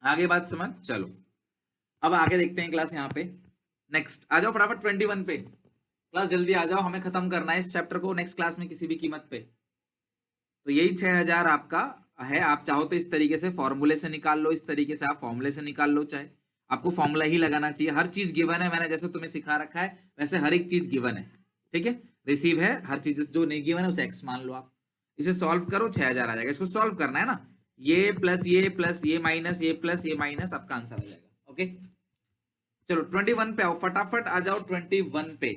आगे बात समझ। चलो अब आगे देखते हैं क्लास यहाँ पे। नेक्स्ट आ जाओ फटाफट 21 पे। क्लास जल्दी आ जाओ, हमें खत्म करना है इस चैप्टर को नेक्स्ट क्लास में किसी भी कीमत पे। तो यही 6,000 आपका है। आप चाहो तो इस तरीके से फॉर्मूले से निकाल लो, इस तरीके से आप फॉर्मूले से निकाल लो, चाहे आपको फॉर्मूला ही लगाना चाहिए। हर चीज गिवन है, मैंने जैसे तुम्हें सिखा रखा है वैसे हर एक चीज गिवन है, ठीक है। रिसीव है, हर चीज जो नहीं गिवन है उसे एक्स मान लो आप। इसे सॉल्व करो, 6,000 आ जाएगा। इसको सॉल्व करना है ना, ये प्लस ये माइनस ये प्लस ये माइनस, आपका आंसर आ जाएगा। ओके चलो 21 पे आओ, फटाफट आ जाओ 21 पे।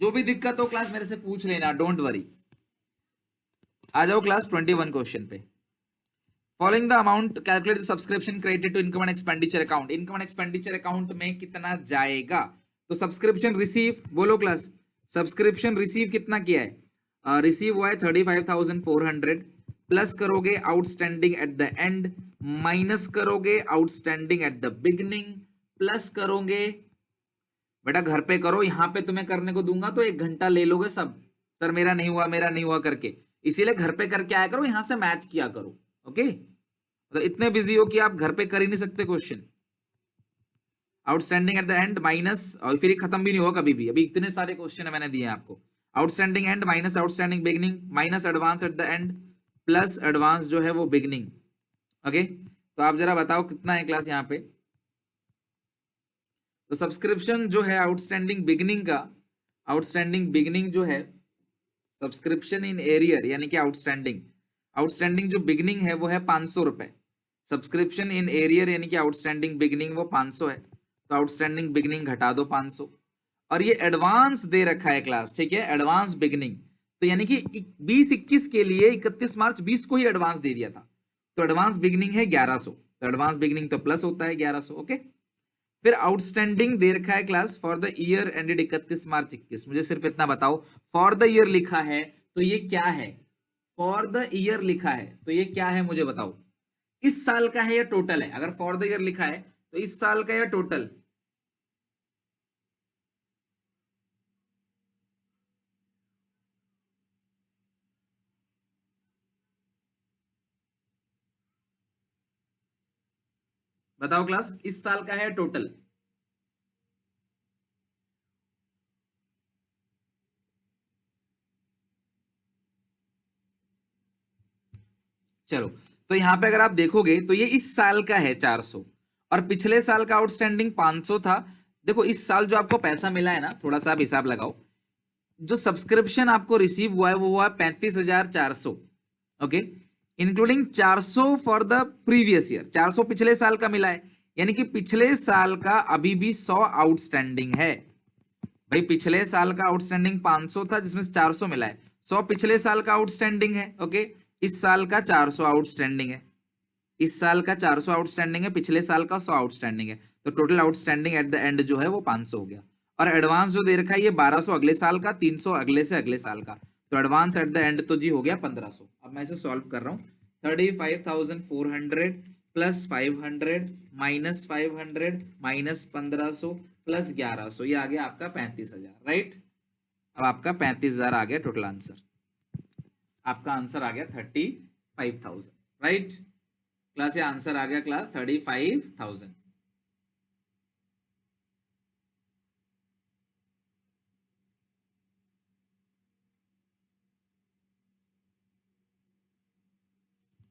जो भी दिक्कत हो क्लास मेरे से पूछ लेना, डोंट वरी। आ जाओ क्लास 21 क्वेश्चन पे। Following the amount calculate the subscription credit to income and expenditure account. Income and expenditure account में कितना जाएगा? तो सब्सक्रिप्शन रिसीव, बोलो क्लास। सब्सक्रिप्शन रिसीव कितना किया है? रिसीव हुआ है 35,400, प्लस करोगे outstanding at the end, minus करोगे outstanding at the beginning, plus करोगे, बेटा घर पे करो, यहाँ पे तुम्हें करने को दूंगा तो 1 घंटा ले लोगे सब, सर मेरा नहीं हुआ मेरा नहीं हुआ करके। इसीलिए घर पे करके आया करो, यहां से मैच किया करो। ओके, तो इतने बिजी हो कि आप घर पे कर ही नहीं सकते question. Outstanding at the end minus, और फिर खत्म भी नहीं होगा कभी भी, अभी इतने सारे क्वेश्चन है मैंने दिए हैं आपको। Outstanding and minus outstanding beginning minus advance at the end plus advance जो है वो बिगनिंग। ओके, तो आप जरा बताओ कितना है क्लास यहाँ पे। तो सब्सक्रिप्शन जो है आउटस्टैंडिंग बिगनिंग का, आउटस्टैंडिंग बिगनिंग जो है सब्सक्रिप्शन इन एरियर यानी कि आउटस्टैंडिंग, आउटस्टैंडिंग जो बिगनिंग है वो है 500 रुपए। सब्सक्रिप्शन इन एरियर यानी कि आउटस्टैंडिंग बिगनिंग वो 500 है, तो आउटस्टैंडिंग बिगनिंग घटा दो 500। और ये एडवांस दे रखा है क्लास, ठीक है, एडवांस बिगनिंग, तो यानी कि 20-21 के लिए 31 मार्च 20 को ही एडवांस दे दिया था, तो एडवांस बिगनिंग है 1100। तो एडवांस बिगनिंग तो प्लस होता है 1100। ओके, फिर आउटस्टैंडिंग दे रखा है class for the year ended 31 मार्च 21। मुझे सिर्फ इतना बताओ, फॉर द ईयर लिखा है तो ये क्या है? फॉर द ईयर लिखा है तो ये क्या है मुझे बताओ। इस साल का है या टोटल है? अगर फॉर द ईयर लिखा है तो इस साल का या टोटल? बताओ क्लास, इस साल का है या टोटल? चलो, तो यहाँ पे अगर आप देखोगे तो ये इस साल का है 400 और पिछले साल का आउटस्टैंडिंग 500 था। देखो इस साल जो आपको पैसा मिला है ना, थोड़ा सा आप हिसाब लगाओ, जो सब्सक्रिप्शन आपको रिसीव हुआ है वो हुआ 35,400, okay, including 400 for the previous year. 400 पिछले साल का मिला है, यानी कि पिछले साल का अभी भी 100 आउटस्टैंडिंग है। भाई पिछले साल का आउटस्टैंडिंग 500 था जिसमें से 400 मिला है, 100 पिछले साल का आउटस्टैंडिंग है, ओके। इस साल का 400 आउटस्टैंडिंग है, इस साल का 400 आउटस्टैंडिंग है, पिछले साल का 100 आउटस्टैंडिंग है, तो total outstanding at the and जो है वो 500 हो गया। और एडवांस जो दे रखा है ये 1200 अगले साल का, 300 अगले से अगले साल का, तो एडवांस एट द एंड तो जी हो गया 1500। अब मैं इसे सॉल्व कर रहा हूँ। 35,400 प्लस 500 माइनस 500 माइनस 1500 प्लस 1100, ये आ गया आपका 35,000, राइट। अब आपका 35,000 आ गया टोटल आंसर, आपका आंसर आ गया 35,000, राइट क्लास। ये आंसर आ गया क्लास 35,000।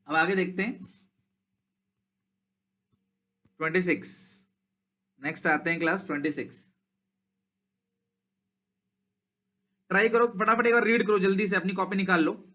अब आगे देखते हैं 26। नेक्स्ट आते हैं क्लास 26। ट्राई करो फटाफट, एक बार रीड करो जल्दी से, अपनी कॉपी निकाल लो।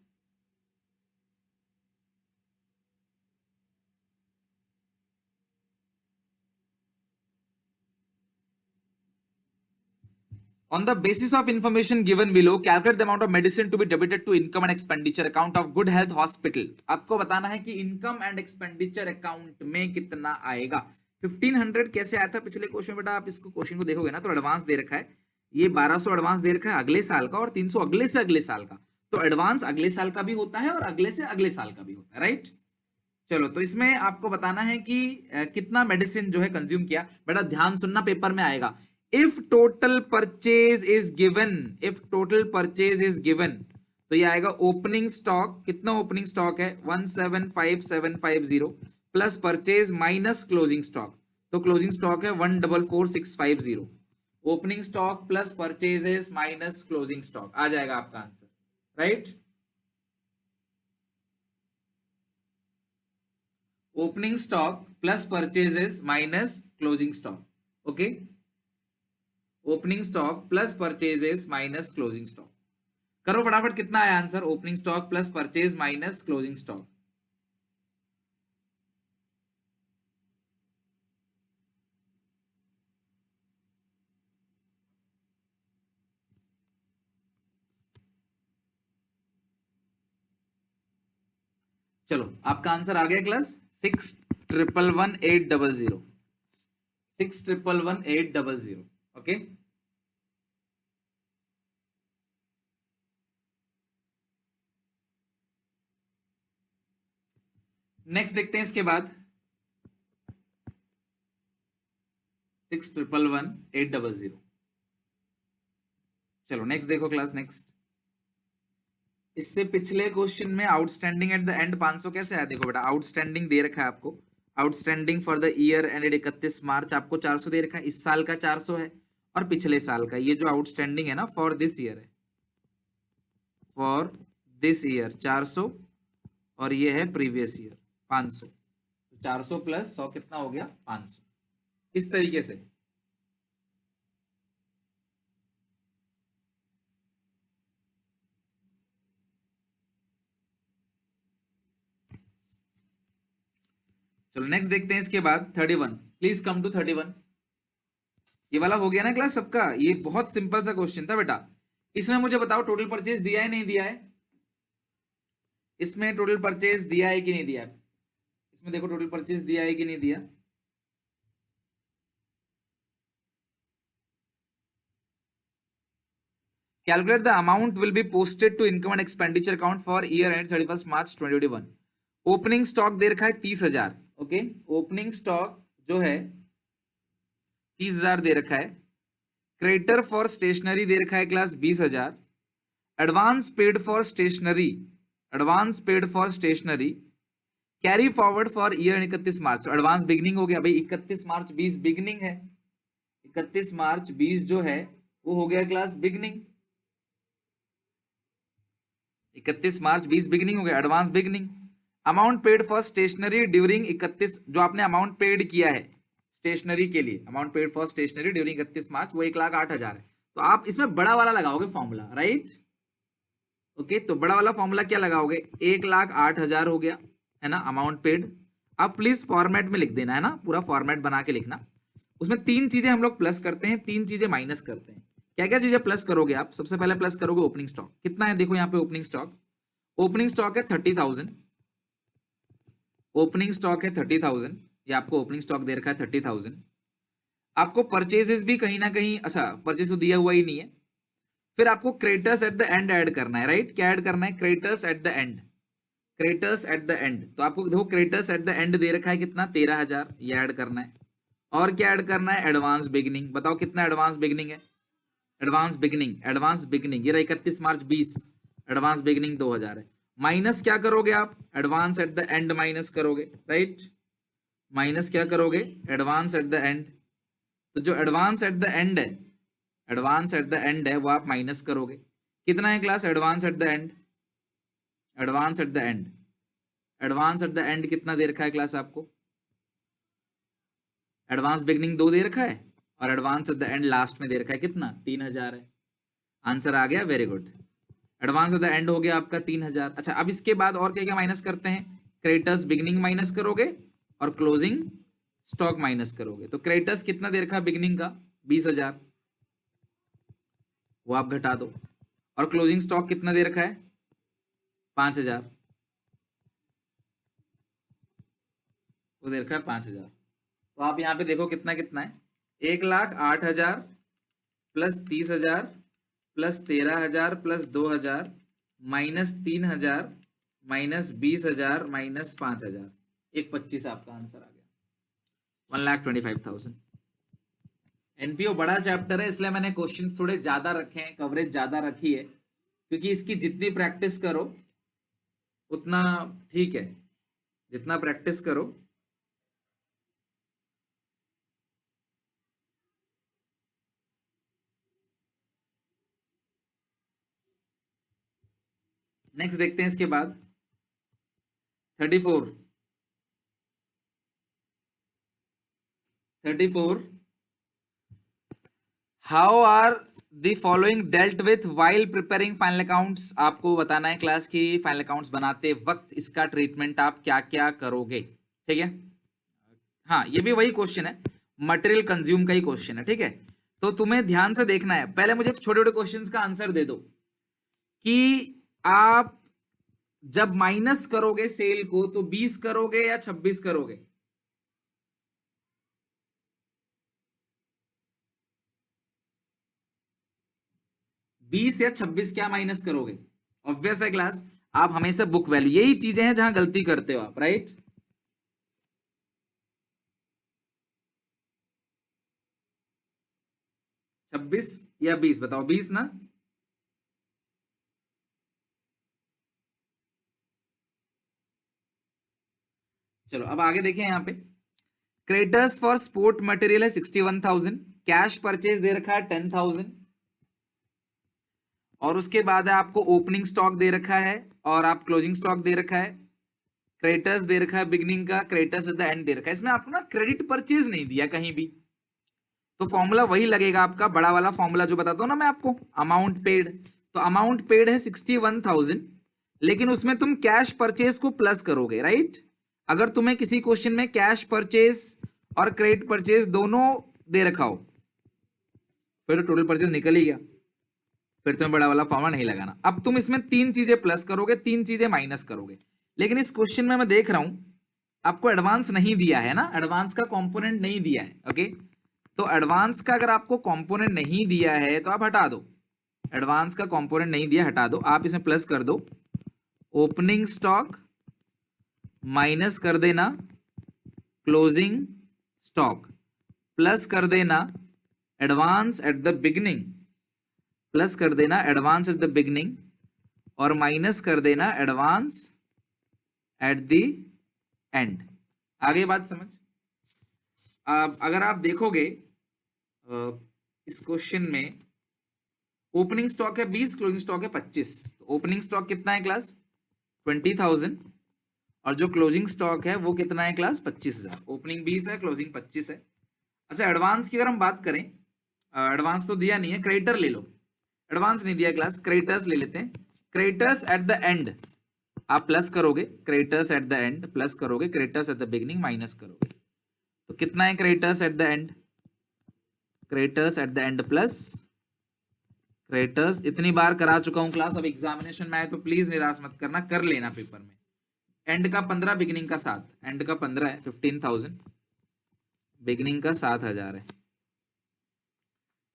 On the basis of information given below, calculate the amount of medicine to be debited to income and expenditure account of Good Health Hospital। आपको बताना है कि इनकम एंड एक्सपेंडिचर अकाउंट में कितना आएगा। 1500 कैसे आया था पिछले क्वेश्चन में बेटा, आप इसको क्वेश्चन को देखोगे ना तो एडवांस दे रखा है, ये 1200 एडवांस दे रखा है अगले साल का और 300 अगले से अगले साल का, तो एडवांस अगले साल का भी होता है और अगले से अगले साल का भी होता है, राइट। चलो, तो इसमें आपको बताना है कि कितना मेडिसिन जो है कंज्यूम किया। बेटा ध्यान सुनना, पेपर में आएगा। If total purchase is given, if total purchase is given, तो ये आएगा ओपनिंग स्टॉक, कितना ओपनिंग स्टॉक है 1,75,750 plus purchase minus closing stock, तो क्लोजिंग स्टॉक है 1,44,650। Opening stock plus purchases minus closing stock आ जाएगा आपका answer, right. Opening stock plus purchases minus closing stock, okay. Opening stock plus purchases minus closing stock, करो फटाफट कितना आया answer, opening stock plus purchase minus closing stock. चलो आपका आंसर आ गया क्लास 6,111,800, 6,111,800, ओके। नेक्स्ट देखते हैं इसके बाद 6,111,800। चलो नेक्स्ट देखो क्लास, नेक्स्ट इससे पिछले क्वेश्चन में आउटस्टैंडिंग एट द एंड 500 कैसे आया, देखो बेटा आउटस्टैंडिंग दे रखा है आपको, outstanding for the year ended 31 मार्च आपको 400 दे रखा है, इस साल का 400 है और पिछले साल का ये जो आउटस्टैंडिंग है ना फॉर दिस ईयर है, फॉर दिस ईयर 400 और ये है प्रीवियस ईयर 500, तो 400 प्लस 100 कितना हो गया 500, इस तरीके से। चलो नेक्स्ट देखते हैं इसके बाद 31। Please come to 31। ये वाला हो गया ना क्लास सबका, ये बहुत सिंपल सा क्वेश्चन था बेटा। इसमें मुझे बताओ टोटल परचेज दिया है नहीं दिया है, इसमें टोटल परचेज दिया है कि नहीं दिया है, इसमें देखो टोटल परचेज दिया है कि नहीं दिया। Calculate the amount will be posted to income and expenditure account for year end 31 March 2021। Opening stock दे रखा है 30,000, ओके। ओपनिंग स्टॉक जो है 30,000 दे रखा है। क्रेडिटर फॉर स्टेशनरी दे रखा है class 20,000। Advance paid for stationery, advance paid for stationery carry forward for year 31 March, advance beginning हो गया भाई, 31 मार्च 20 बिगनिंग है, 31 मार्च 20 जो है वो हो गया क्लास बिगनिंग, 31 मार्च 20 बिगनिंग हो गया, advance beginning. Amount paid for stationery during 31, जो आपने अमाउंट पेड किया है स्टेशनरी के लिए, amount paid for stationery during 31 March, वो 1,08,000 है। तो आप इसमें बड़ा वाला लगाओगे फॉर्मूला, राइट? ओके, तो बड़ा वाला फॉर्मूला क्या लगाओगे? 1,08,000 हो गया है ना अमाउंट पेड। आप प्लीज फॉर्मेट में लिख देना है ना, पूरा फॉर्मेट बना के लिखना। उसमें तीन चीजें हम लोग प्लस करते हैं, तीन चीजें माइनस करते हैं। क्या क्या चीजें प्लस करोगे आप? सबसे पहले प्लस करोगे ओपनिंग स्टॉक। कितना है देखो यहाँ पे ओपनिंग स्टॉक, ओपनिंग स्टॉक है 30,000, ओपनिंग स्टॉक है 30,000, ये आपको ओपनिंग स्टॉक दे रखा है 30,000। आपको परचेजेस भी कहीं ना कहीं, अच्छा परचेज तो दिया हुआ ही नहीं है। फिर आपको craters eight the and add करना है, राइट? क्या ऐड करना है? Craters eight the and, craters eight the and. तो आपको देखो craters eight the and they रखा है कितना? 13,000, ये ऐड करना है। और क्या ऐड करना है? Advance beginning. बताओ कितना एडवांस बिगिनिंग है? एडवांस बिगिनिंग, एडवांस बिगिनिंग ये रहा 31 मार्च 20, एडवांस बिगिनिंग 2,000 है। माइनस क्या करोगे आप? Advance at the end minus करोगे, राइट? माइनस क्या करोगे? Advance at the and. तो जो एडवांस एट द एंड है, एडवांस एट द एंड है वो आप माइनस करोगे। कितना है class advance at the and? Advance at the and, advance at the and कितना दे रखा है क्लास आपको? एडवांस बिगनिंग 2 दे रखा है और advance at the and last में दे रखा है कितना? 3,000 है। आंसर आ गया, very good. Advance at the and हो गया आपका 3,000। अच्छा, अब इसके बाद और क्या क्या माइनस करते हैं? क्रेडिटर्स बिगनिंग माइनस करोगे और क्लोजिंग स्टॉक माइनस करोगे। तो क्रेडिटर्स कितना दे रखा है बिगनिंग का? 20,000, वो आप घटा दो। और क्लोजिंग स्टॉक कितना दे रखा है? 5,000, वो दे रखा है 5,000। तो आप यहाँ पे देखो कितना कितना है, 1,08,000 plus 30,000 plus 13,000 plus 2,000 minus 3,000 minus 20,000 minus 5,000, 1,25 आपका आंसर आ गया, 1,25,000। एनपीओ बड़ा चैप्टर है इसलिए मैंने क्वेश्चन थोड़े ज्यादा रखे हैं, कवरेज ज्यादा रखी है, क्योंकि इसकी जितनी प्रैक्टिस करो उतना ठीक है, जितना प्रैक्टिस करो। नेक्स्ट देखते हैं इसके बाद 34, 34 how are the following dealt with while preparing final accounts. आपको बताना है क्लास की फाइनल अकाउंट्स बनाते वक्त इसका ट्रीटमेंट आप क्या क्या करोगे, ठीक है? हाँ, ये भी वही क्वेश्चन है, मटेरियल कंज्यूम का ही क्वेश्चन है, ठीक है? तो तुम्हें ध्यान से देखना है। पहले मुझे छोटे छोटे क्वेश्चंस का आंसर दे दो कि आप जब माइनस करोगे सेल को तो 20 करोगे या 26 करोगे? बीस या 26 क्या माइनस करोगे? ऑब्वियस है क्लास, आप हमेशा बुक वैल्यू, यही चीजें हैं जहां गलती करते हो आप, राइट? छब्बीस या 20? बताओ, 20 ना? चलो अब आगे देखें यहाँ पे, क्रेडिटर्स फॉर स्पोर्ट मटेरियल है 61,000, कैश परचेज दे रखा है 10,000, और उसके बाद है आपको ओपनिंग स्टॉक दे रखा है और आप क्लोजिंग स्टॉक दे रखा है, क्रेडिटर्स दे रखा है बिगनिंग का, creditors at the and they रखा है। इसमें आपको ना क्रेडिट परचेज नहीं दिया कहीं भी, तो फॉर्मूला वही लगेगा आपका बड़ा वाला फॉर्मूला जो बताता हूं ना मैं आपको, अमाउंट पेड। तो अमाउंट पेड है 61,000, लेकिन उसमें तुम कैश परचेज को प्लस करोगे, राइट? अगर तुम्हें किसी क्वेश्चन में कैश परचेज और क्रेडिट परचेज दोनों दे रखा हो फिर तो टोटल परचेज निकल ही गया, फिर तुम्हें बड़ा वाला फॉर्मूला नहीं लगाना। अब तुम इसमें तीन चीजें प्लस करोगे, तीन चीजें माइनस करोगे। लेकिन इस क्वेश्चन में मैं देख रहा हूं आपको एडवांस नहीं दिया है ना, एडवांस का कंपोनेंट नहीं दिया है, ओके? तो एडवांस का अगर आपको कंपोनेंट नहीं दिया है तो आप हटा दो, एडवांस का कंपोनेंट नहीं दिया हटा दो। आप इसमें प्लस कर दो ओपनिंग स्टॉक, माइनस कर देना क्लोजिंग स्टॉक, प्लस कर देना advance at the beginning, plus कर देना एडवांस एट द बिगनिंग, और माइनस कर देना एडवांस एट द एंड। आगे बात समझ? अगर आप देखोगे इस क्वेश्चन में ओपनिंग स्टॉक है 20, क्लोजिंग स्टॉक है 25। तो ओपनिंग स्टॉक कितना है क्लास? 20,000, और जो क्लोजिंग स्टॉक है वो कितना है क्लास 25,000। ओपनिंग 20 है, क्लोजिंग 25 है। अच्छा एडवांस की अगर हम बात करें, एडवांस तो दिया नहीं है, क्रेडिटर ले लो। एडवांस नहीं दिया क्लास, क्रेडिटर्स ले लेते हैं। क्रेडिटर्स एट द एंड आप प्लस करोगे, creditors at the end plus करोगे, creditors at the beginning minus करोगे। तो कितना है creditors at the end? Creditors at the end plus creditors. इतनी बार करा चुका हूं क्लास, अब एग्जामिनेशन में आए तो प्लीज निराश मत करना, कर लेना पेपर में। एंड का 15, बिगिनिंग का 7। एंड का 15 है 15,000, बिगिनिंग का 7,000 है।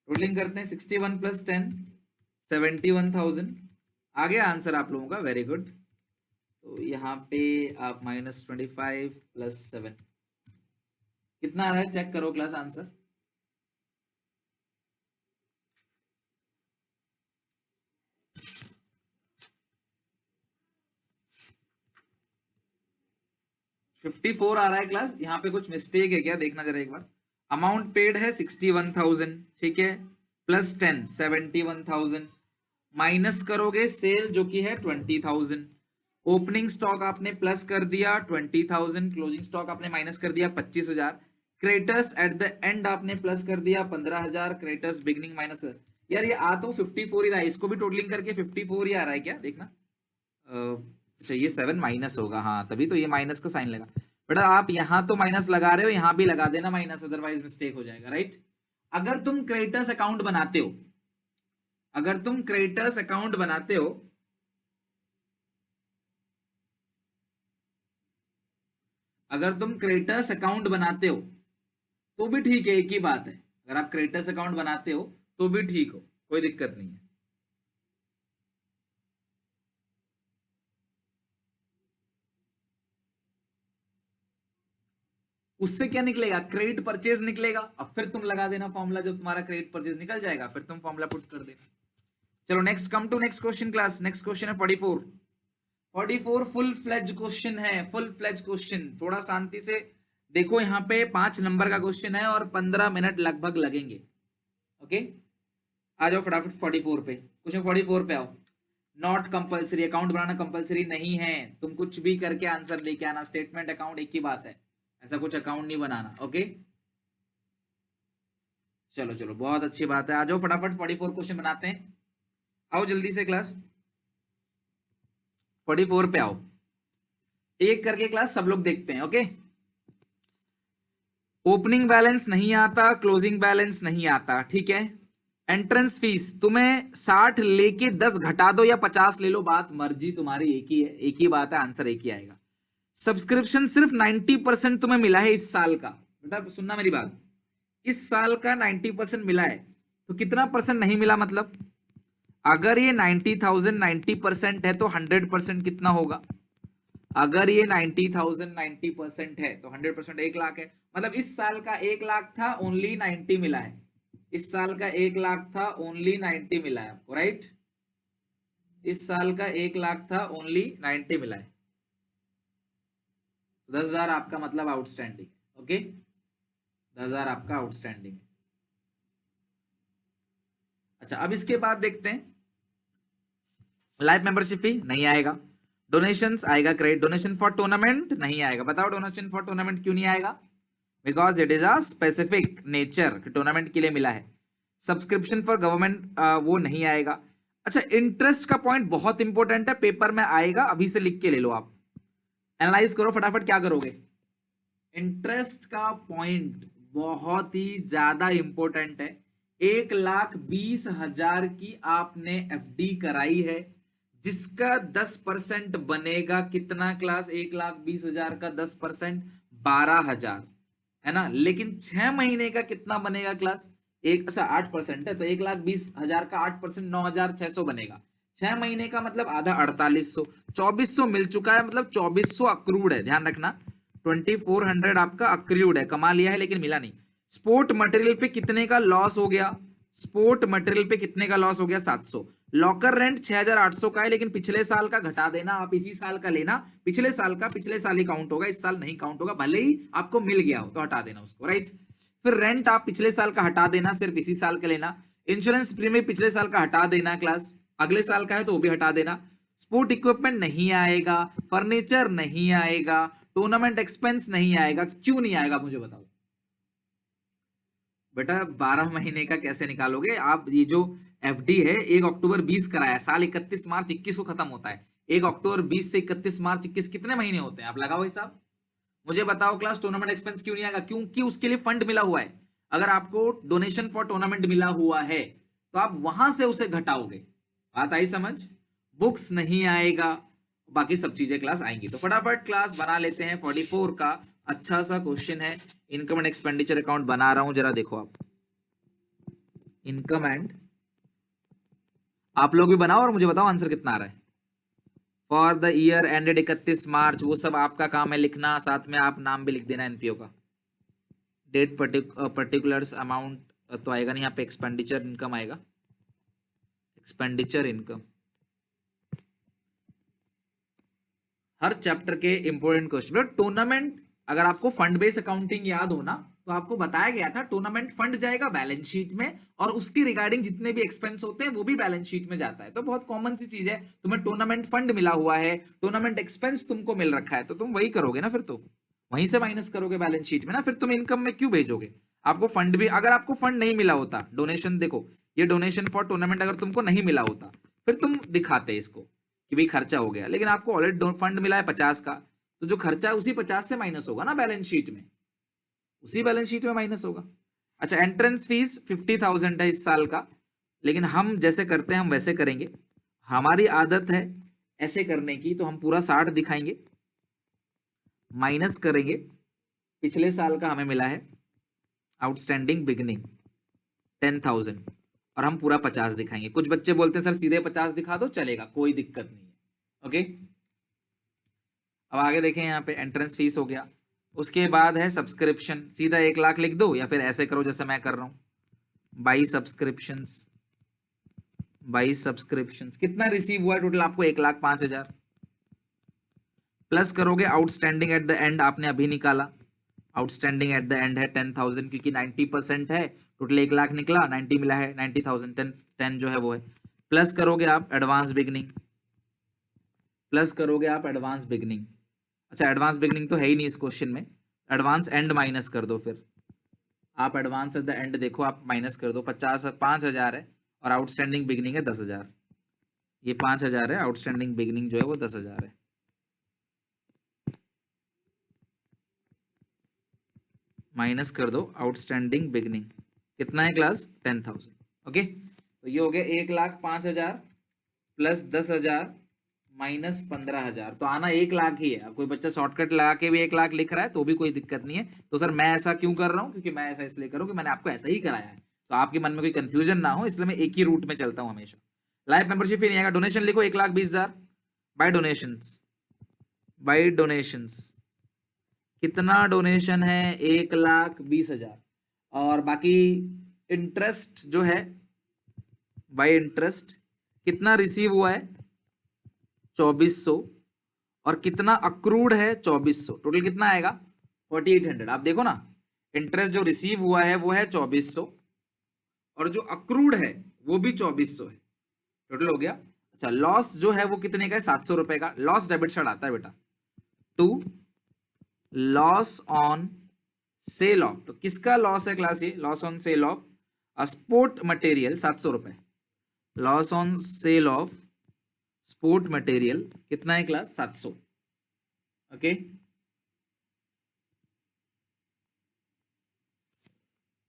टोटलिंग करते हैं 61 प्लस 10 71,000। आ गया आंसर आप लोगों का, वेरी गुड। तो यहाँ पे आप -25 प्लस 7 कितना आ रहा है चेक करो क्लास आंसर। $54 आ रहा है क्लास। यहाँ पे कुछ मिस्टेक है क्या, देखना जरा एक बार। अमाउंट पेड है 61,000, ठीक है, प्लस 10 71,000, माइनस करोगे सेल जो कि है 20,000। ओपनिंग स्टॉक आपने प्लस कर दिया 20,000, क्लोजिंग स्टॉक आपने माइनस कर दिया 25,000। क्रेडिटर्स एट द एंड आपने प्लस कर दिया 15,000, क्रेडिटर्स बिगिनिंग माइनस। यार ये आ तो 54 ही रहा है, इसको भी टोटलिंग करके 54 ही आ रहा है क्या, देखना। अच्छा ये 7 माइनस होगा, हाँ तभी तो ये माइनस का साइन लगा। बेटा आप यहाँ तो माइनस लगा रहे हो, यहाँ भी लगा देना माइनस, अदरवाइज मिस्टेक हो जाएगा, राइट। अगर तुम क्रेडिटर्स अकाउंट बनाते हो, अगर तुम क्रेडिटर्स अकाउंट बनाते हो, अगर तुम क्रेडिटर्स अकाउंट बनाते हो तो भी ठीक है, एक ही बात है। अगर आप क्रेडिटर्स अकाउंट बनाते हो तो भी ठीक हो, कोई दिक्कत नहीं है। उससे क्या निकलेगा, क्रेडिट परचेज निकलेगा। अब फिर तुम लगा देना फॉर्मूला, जब तुम्हारा क्रेडिट परचेज निकल जाएगा फिर तुम फॉर्मूला पुट कर देना। चलो next, come to next question class. Next question है 44 फुल फ्लेज क्वेश्चन है, फुल फ्लेज क्वेश्चन। थोड़ा शांति से देखो, यहाँ पे 5 नंबर का क्वेश्चन है और 15 मिनट लगभग लगेंगे। ओके आ जाओ फटाफट 44 पे, क्वेश्चन 44 पे आओ। Not compulsory, account banana compulsory नहीं है, तुम कुछ भी करके आंसर लेके आना। स्टेटमेंट अकाउंट एक ही बात है, ऐसा कुछ अकाउंट नहीं बनाना। ओके चलो चलो बहुत अच्छी बात है, आ जाओ फटाफट 44 क्वेश्चन बनाते हैं। आओ जल्दी से क्लास 44 पे आओ, एक करके क्लास सब लोग देखते हैं। ओके ओपनिंग बैलेंस नहीं आता, क्लोजिंग बैलेंस नहीं आता, ठीक है। एंट्रेंस फीस तुम्हें 60 लेके 10 घटा दो या 50 ले लो, बात मर्जी तुम्हारी, एक ही है, एक ही बात है, आंसर एक ही आएगा। सब्सक्रिप्शन सिर्फ 90% तुम्हें मिला है इस साल का। बेटा सुनना मेरी बात, इस साल का 90% मिला है, तो कितना परसेंट नहीं मिला मतलब? अगर ये 90,000 90% है तो 100% कितना होगा? अगर ये 90,000 90% है तो 100% 1 लाख है। मतलब इस साल का 1 लाख था, ओनली 90 मिला है। इस साल का 1 लाख था, ओनली 90 मिला है आपको, राइट। इस साल का 1 लाख था, ओनली 90 मिला है। 10,000 आपका मतलब आउटस्टैंडिंग, ओके 10,000 आपका आउटस्टैंडिंग। अच्छा अब इसके बाद देखते हैं, लाइफ मेंबरशिप फी नहीं आएगा, डोनेशंस आएगा, क्रेडिट डोनेशन फॉर टूर्नामेंट नहीं आएगा। बताओ डोनेशन फॉर टूर्नामेंट क्यों नहीं आएगा? Because it is a specific nature, tournament के लिए मिला है। सब्सक्रिप्शन फॉर गवर्नमेंट वो नहीं आएगा। अच्छा इंटरेस्ट का पॉइंट बहुत इंपॉर्टेंट है, पेपर में आएगा, अभी से लिख के ले लो आप, एनालाइज करो फटाफट क्या करोगे। इंटरेस्ट का पॉइंट बहुत ही ज्यादा इंपॉर्टेंट है। 1,20,000 की आपने एफडी कराई है, जिसका 10% बनेगा कितना क्लास? 1,20,000 का 10% 12,000 है ना। लेकिन 6 महीने का कितना बनेगा क्लास? एक अच्छा 8% है, तो 1,20,000 का 8% 9,600 बनेगा। 6 महीने का मतलब आधा 4,800, 2,400 मिल चुका है, मतलब 2,400 अक्रूड है, ध्यान रखना। 2,400 आपका अक्रूड है, कमा लिया है लेकिन मिला नहीं। स्पोर्ट मटेरियल पे कितने का लॉस हो गया? स्पोर्ट मटेरियल पे कितने का लॉस हो गया? 700। लॉकर रेंट 6,800 का है, लेकिन पिछले साल का घटा देना, आप इसी साल का लेना। पिछले साल का पिछले साल ही काउंट होगा, इस साल नहीं काउंट होगा, भले ही आपको मिल गया हो तो हटा देना उसको, राइट। फिर रेंट आप पिछले साल का हटा देना, सिर्फ इसी साल का लेना। इंश्योरेंस प्रीमियम पिछले साल का हटा देना क्लास, अगले साल का है तो वो भी हटा देना। स्पोर्ट इक्विपमेंट नहीं आएगा, फर्नीचर नहीं आएगा, टूर्नामेंट एक्सपेंस नहीं आएगा। क्यों नहीं आएगा मुझे बताओ बेटा। 12 महीने का कैसे निकालोगे आप? ये जो एफडी है 1 अक्टूबर 20 कराया, साल 31 मार्च 21 को खत्म होता है। 1 अक्टूबर 20 से 31 मार्च 21 कितने महीने होते हैं? आप लगाओ हिसाब। मुझे बताओ क्लास, टूर्नामेंट एक्सपेंस क्यों नहीं आएगा? क्योंकि उसके लिए फंड मिला हुआ है। अगर आपको डोनेशन फॉर टूर्नामेंट मिला हुआ है तो आप वहां से उसे घटाओगे। बात आई समझ? बुक्स नहीं आएगा, बाकी सब चीजें क्लास आएंगी। तो फटाफट क्लास बना लेते हैं। 44 का अच्छा सा क्वेश्चन है। इनकम एंड एक्सपेंडिचर अकाउंट बना रहा हूं, जरा देखो आप। इनकम एंड, आप लोग भी बनाओ और मुझे बताओ आंसर कितना आ रहा है। For the year ended 31 March, वो सब आपका काम है लिखना, साथ में आप नाम भी लिख देना एनपीओ का। डेट पर्टिकुलर्स अमाउंट तो आएगा नहीं यहाँ पे, एक्सपेंडिचर इनकम आएगा, एक्सपेंडिचर इनकम। हर चैप्टर के इंपोर्टेंट क्वेश्चन। टूर्नामेंट, अगर आपको फंड बेस अकाउंटिंग याद हो ना, तो आपको बताया गया था टूर्नामेंट फंड जाएगा बैलेंस शीट में और उसकी रिगार्डिंग जितने भी एक्सपेंस होते हैं वो भी बैलेंस शीट में जाता है। तो बहुत कॉमन सी चीज है, तुम्हें टूर्नामेंट फंड मिला हुआ है, टूर्नामेंट एक्सपेंस तुमको मिल रखा है, तो तुम वही करोगे ना, फिर तो वहीं से माइनस करोगे बैलेंस शीट में ना। फिर तुम इनकम में क्यों भेजोगे? आपको फंड भी, अगर आपको फंड नहीं मिला होता, डोनेशन देखो, ये डोनेशन फॉर टूर्नामेंट अगर तुमको नहीं मिला होता फिर तुम दिखाते इसको कि भाई खर्चा हो गया, लेकिन आपको ऑलरेडी फंड मिला है 50 का, तो जो खर्चा है उसी 50 से माइनस होगा ना बैलेंस शीट में, उसी बैलेंस शीट में माइनस होगा। अच्छा, एंट्रेंस फीस 50,000 है इस साल का, लेकिन हम जैसे करते हैं हम वैसे करेंगे। हमारी आदत है ऐसे करने की, तो हम पूरा 60 दिखाएंगे, माइनस करेंगे पिछले साल का हमें मिला है आउटस्टैंडिंग बिगनिंग 10,000, और हम पूरा 50 दिखाएंगे। कुछ बच्चे बोलते हैं सर सीधे 50 दिखा दो, चलेगा, कोई दिक्कत नहीं है। ओके, अब आगे देखें, यहाँ पे एंट्रेंस फीस हो गया, उसके बाद है सब्सक्रिप्शन, सीधा 1 लाख लिख दो या फिर ऐसे करो जैसे मैं कर रहा हूं, बाई सब्सक्रिप्शंस। बाई सब्सक्रिप्शंस कितना रिसीव हुआ है टोटल? आपको 1,05,000 प्लस करोगे आउटस्टैंडिंग एट द एंड, आपने अभी निकाला, आउटस्टैंडिंग एट द एंड है 10,000, क्योंकि 90% है, टोटल 1 लाख निकला, 90 मिला है, 90,000, 10 जो है वो है। प्लस करोगे आप एडवांस बिगनिंग, प्लस करोगे आप एडवांस बिगनिंग। अच्छा, एडवांस बिगनिंग तो है ही नहीं इस क्वेश्चन में, एडवांस एंड माइनस कर दो। फिर आप एडवांस एट द एंड देखो, आप माइनस कर दो, 5,000 है और आउटस्टैंडिंग बिगनिंग है 10,000। ये 5,000 है, आउटस्टैंडिंग बिगनिंग जो है वो 10,000 है। माइनस कर दो आउटस्टैंडिंग बिगनिंग, कितना है क्लास? 10,000। ओके, तो ये हो गया 1,05,000 प्लस 10,000 माइनस 15,000, तो आना 1 लाख ही है। अब कोई बच्चा शॉर्टकट लगा के भी 1 लाख लिख रहा है तो भी कोई दिक्कत नहीं है। तो सर मैं ऐसा क्यों कर रहा हूँ? क्योंकि मैं ऐसा इसलिए करूँ कि मैंने आपको ऐसा ही कराया है, तो आपके मन में कोई कंफ्यूजन ना हो, इसलिए मैं एक ही रूट में चलता हूँ हमेशा। लाइफ मेंबरशिप ही नहीं आएगा। डोनेशन लिखो 1,20,000 बाय डोनेशंस, बाय डोनेशंस। कितना डोनेशन है? 1,20,000। और बाकी इंटरेस्ट जो है, बाय इंटरेस्ट कितना रिसीव हुआ है? 2,400। और कितना अक्रूड है? 2,400। टोटल कितना आएगा? 4,800। आप देखो ना, इंटरेस्ट जो रिसीव हुआ है वो है 2,400 और जो अक्रूड है वो भी 2,400 है, टोटल हो गया। अच्छा, लॉस जो है वो कितने का है? 700 रुपए का। लॉस डेबिट साइड आता है बेटा, to loss on sale of. तो किसका लॉस है क्लास? ये loss on sale of sport material, 700 रुपए। Loss on sale of sport material कितना है क्लास? 700। ओके,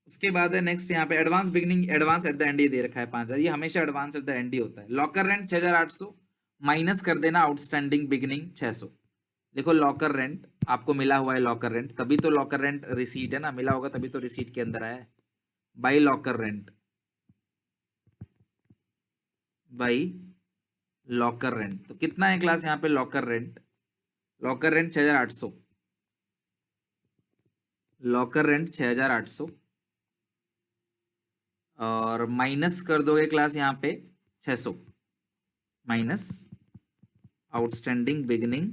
उसके बाद है नेक्स्ट, यहाँ पे advance beginning, advance at the and ये दे रखा है 5,000, ये हमेशा advance at the and he होता है। लॉकर रेंट 6,800 माइनस कर देना आउटस्टैंडिंग बिगनिंग 600। देखो लॉकर रेंट आपको मिला हुआ है, लॉकर रेंट तभी तो लॉकर रेंट रिसीट है ना, मिला होगा तभी तो रिसीट के अंदर आया है। By locker rent, by locker rent, तो कितना है क्लास यहाँ पे locker rent? Locker rent 6,800, locker rent 6,800 और माइनस कर दोगे क्लास यहाँ पे 600, माइनस आउटस्टैंडिंग बिगनिंग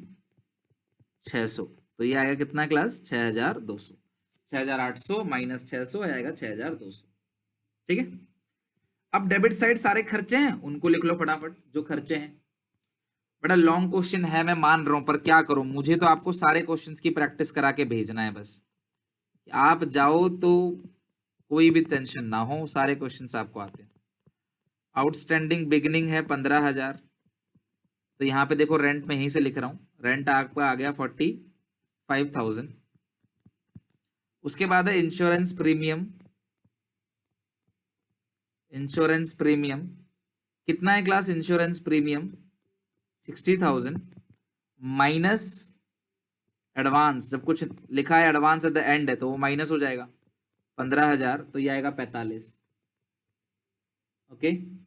600, तो ये आएगा कितना क्लास? 6,200। 6,800 माइनस 600 आएगा 6,200। ठीक है, अब डेबिट साइड सारे खर्चे हैं उनको लिख लो फटाफट, जो खर्चे हैं बड़ा लॉन्ग क्वेश्चन है, मैं मान रहा हूं, पर क्या करूं, मुझे तो आपको सारे क्वेश्चंस की प्रैक्टिस करा के भेजना है बस। आप जाओ तो कोई भी टेंशन ना हो, सारे क्वेश्चंस आपको आते हैं। आउटस्टैंडिंग बिगिनिंग है 15,000, तो यहाँ पे देखो रेंट में यहीं से लिख रहा हूँ, रेंट आपका आ गया 45,000। उसके बाद है इंश्योरेंस प्रीमियम। इंश्योरेंस प्रीमियम कितना है class? Insurance premium 60,000 minus advance, जब कुछ लिखा है एडवांस एट द एंड है तो वो माइनस हो जाएगा 15,000, तो ये आएगा 45। ओके,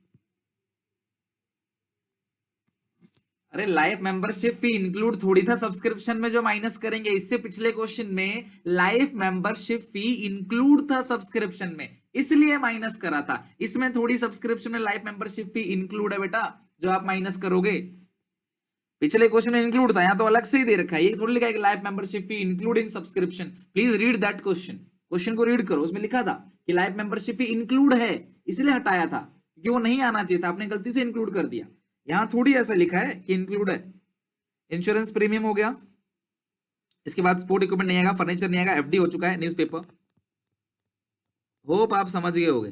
अरे लाइफ मेंबरशिप फी इंक्लूड थोड़ी था सब्सक्रिप्शन में जो माइनस करेंगे, इससे पिछले क्वेश्चन में लाइफ मेंबरशिप फी इंक्लूड था सब्सक्रिप्शन में, इसलिए माइनस करा था। इसमें थोड़ी सब्सक्रिप्शन में लाइफ मेंबरशिप फी इंक्लूड है बेटा, जो आप माइनस करोगे। पिछले क्वेश्चन में इंक्लूड था, यहां तो अलग से ही दे रखा है, ये थोड़ी लिखा है कि life membership fee include in subscription. Please read that question, question को रीड करो, उसमें लिखा था कि लाइफ मेंबरशिप फी इंक्लूड है, इसलिए हटाया था, क्योंकि वो नहीं आना चाहिए था, आपने गलती से इंक्लूड कर दिया। यहां थोड़ी ऐसा लिखा है कि इंक्लूड है। इंश्योरेंस प्रीमियम हो गया, इसके बाद स्पोर्ट इक्विपमेंट नहीं आएगा, फर्नीचर नहीं आएगा, एफडी हो चुका है। न्यूज़पेपर, होप आप समझ गए होगे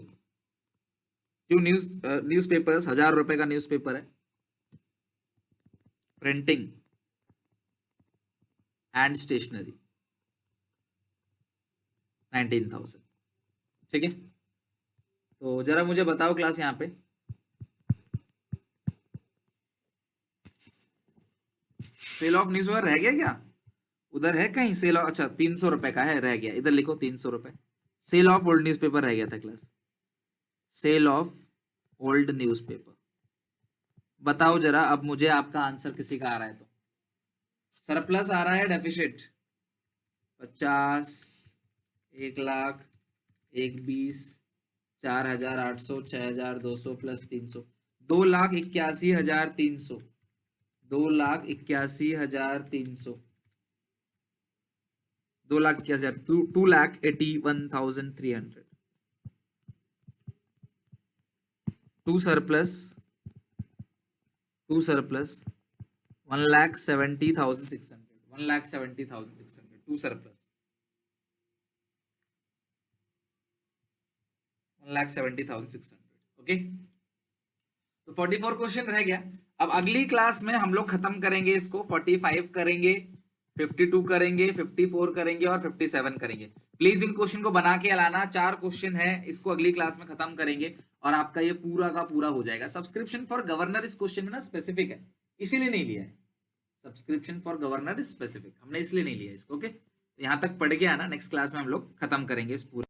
क्यों न्यूज़पेपर 1,000 रुपए का न्यूज़पेपर है। Printing and stationery 19,000। ठीक है, तो जरा मुझे बताओ क्लास, यहाँ पे सेल ऑफ न्यूज़पेपर रह गया क्या? उधर है कहीं सेल ऑफ? अच्छा 300 रुपए का है, रह गया, इधर लिखो 300 रुपए। सेल ऑफ ओल्ड न्यूज़पेपर रह गया था class, sale of old newspaper. बताओ जरा अब मुझे, आपका आंसर किसी का आ रहा है तो। सरप्लस आ रहा है, deficit 50, 1,00,000, 1,20, 4,800, 6,200 plus 300, 2,81,300, 2,81,300, 2,81,000, 2,81,300। To surplus 1,70,600, 1,70,600 to surplus 1,70,600। Okay, तो 44 क्वेश्चन रह गया। अब अगली क्लास में हम लोग खत्म करेंगे इसको, 45 करेंगे, 52 करेंगे, 54 करेंगे और 57 करेंगे। प्लीज इन क्वेश्चन को बना के लाना, 4 क्वेश्चन है, इसको अगली क्लास में खत्म करेंगे और आपका ये पूरा का पूरा हो जाएगा। सब्सक्रिप्शन फॉर गवर्नर इस क्वेश्चन में ना स्पेसिफिक है, इसीलिए नहीं लिया है। Subscription for governor is specific, हमने इसलिए नहीं लिया इसको। ओके, तो यहां तक पढ़ के आना, नेक्स्ट क्लास में हम लोग खत्म करेंगे इस पूरे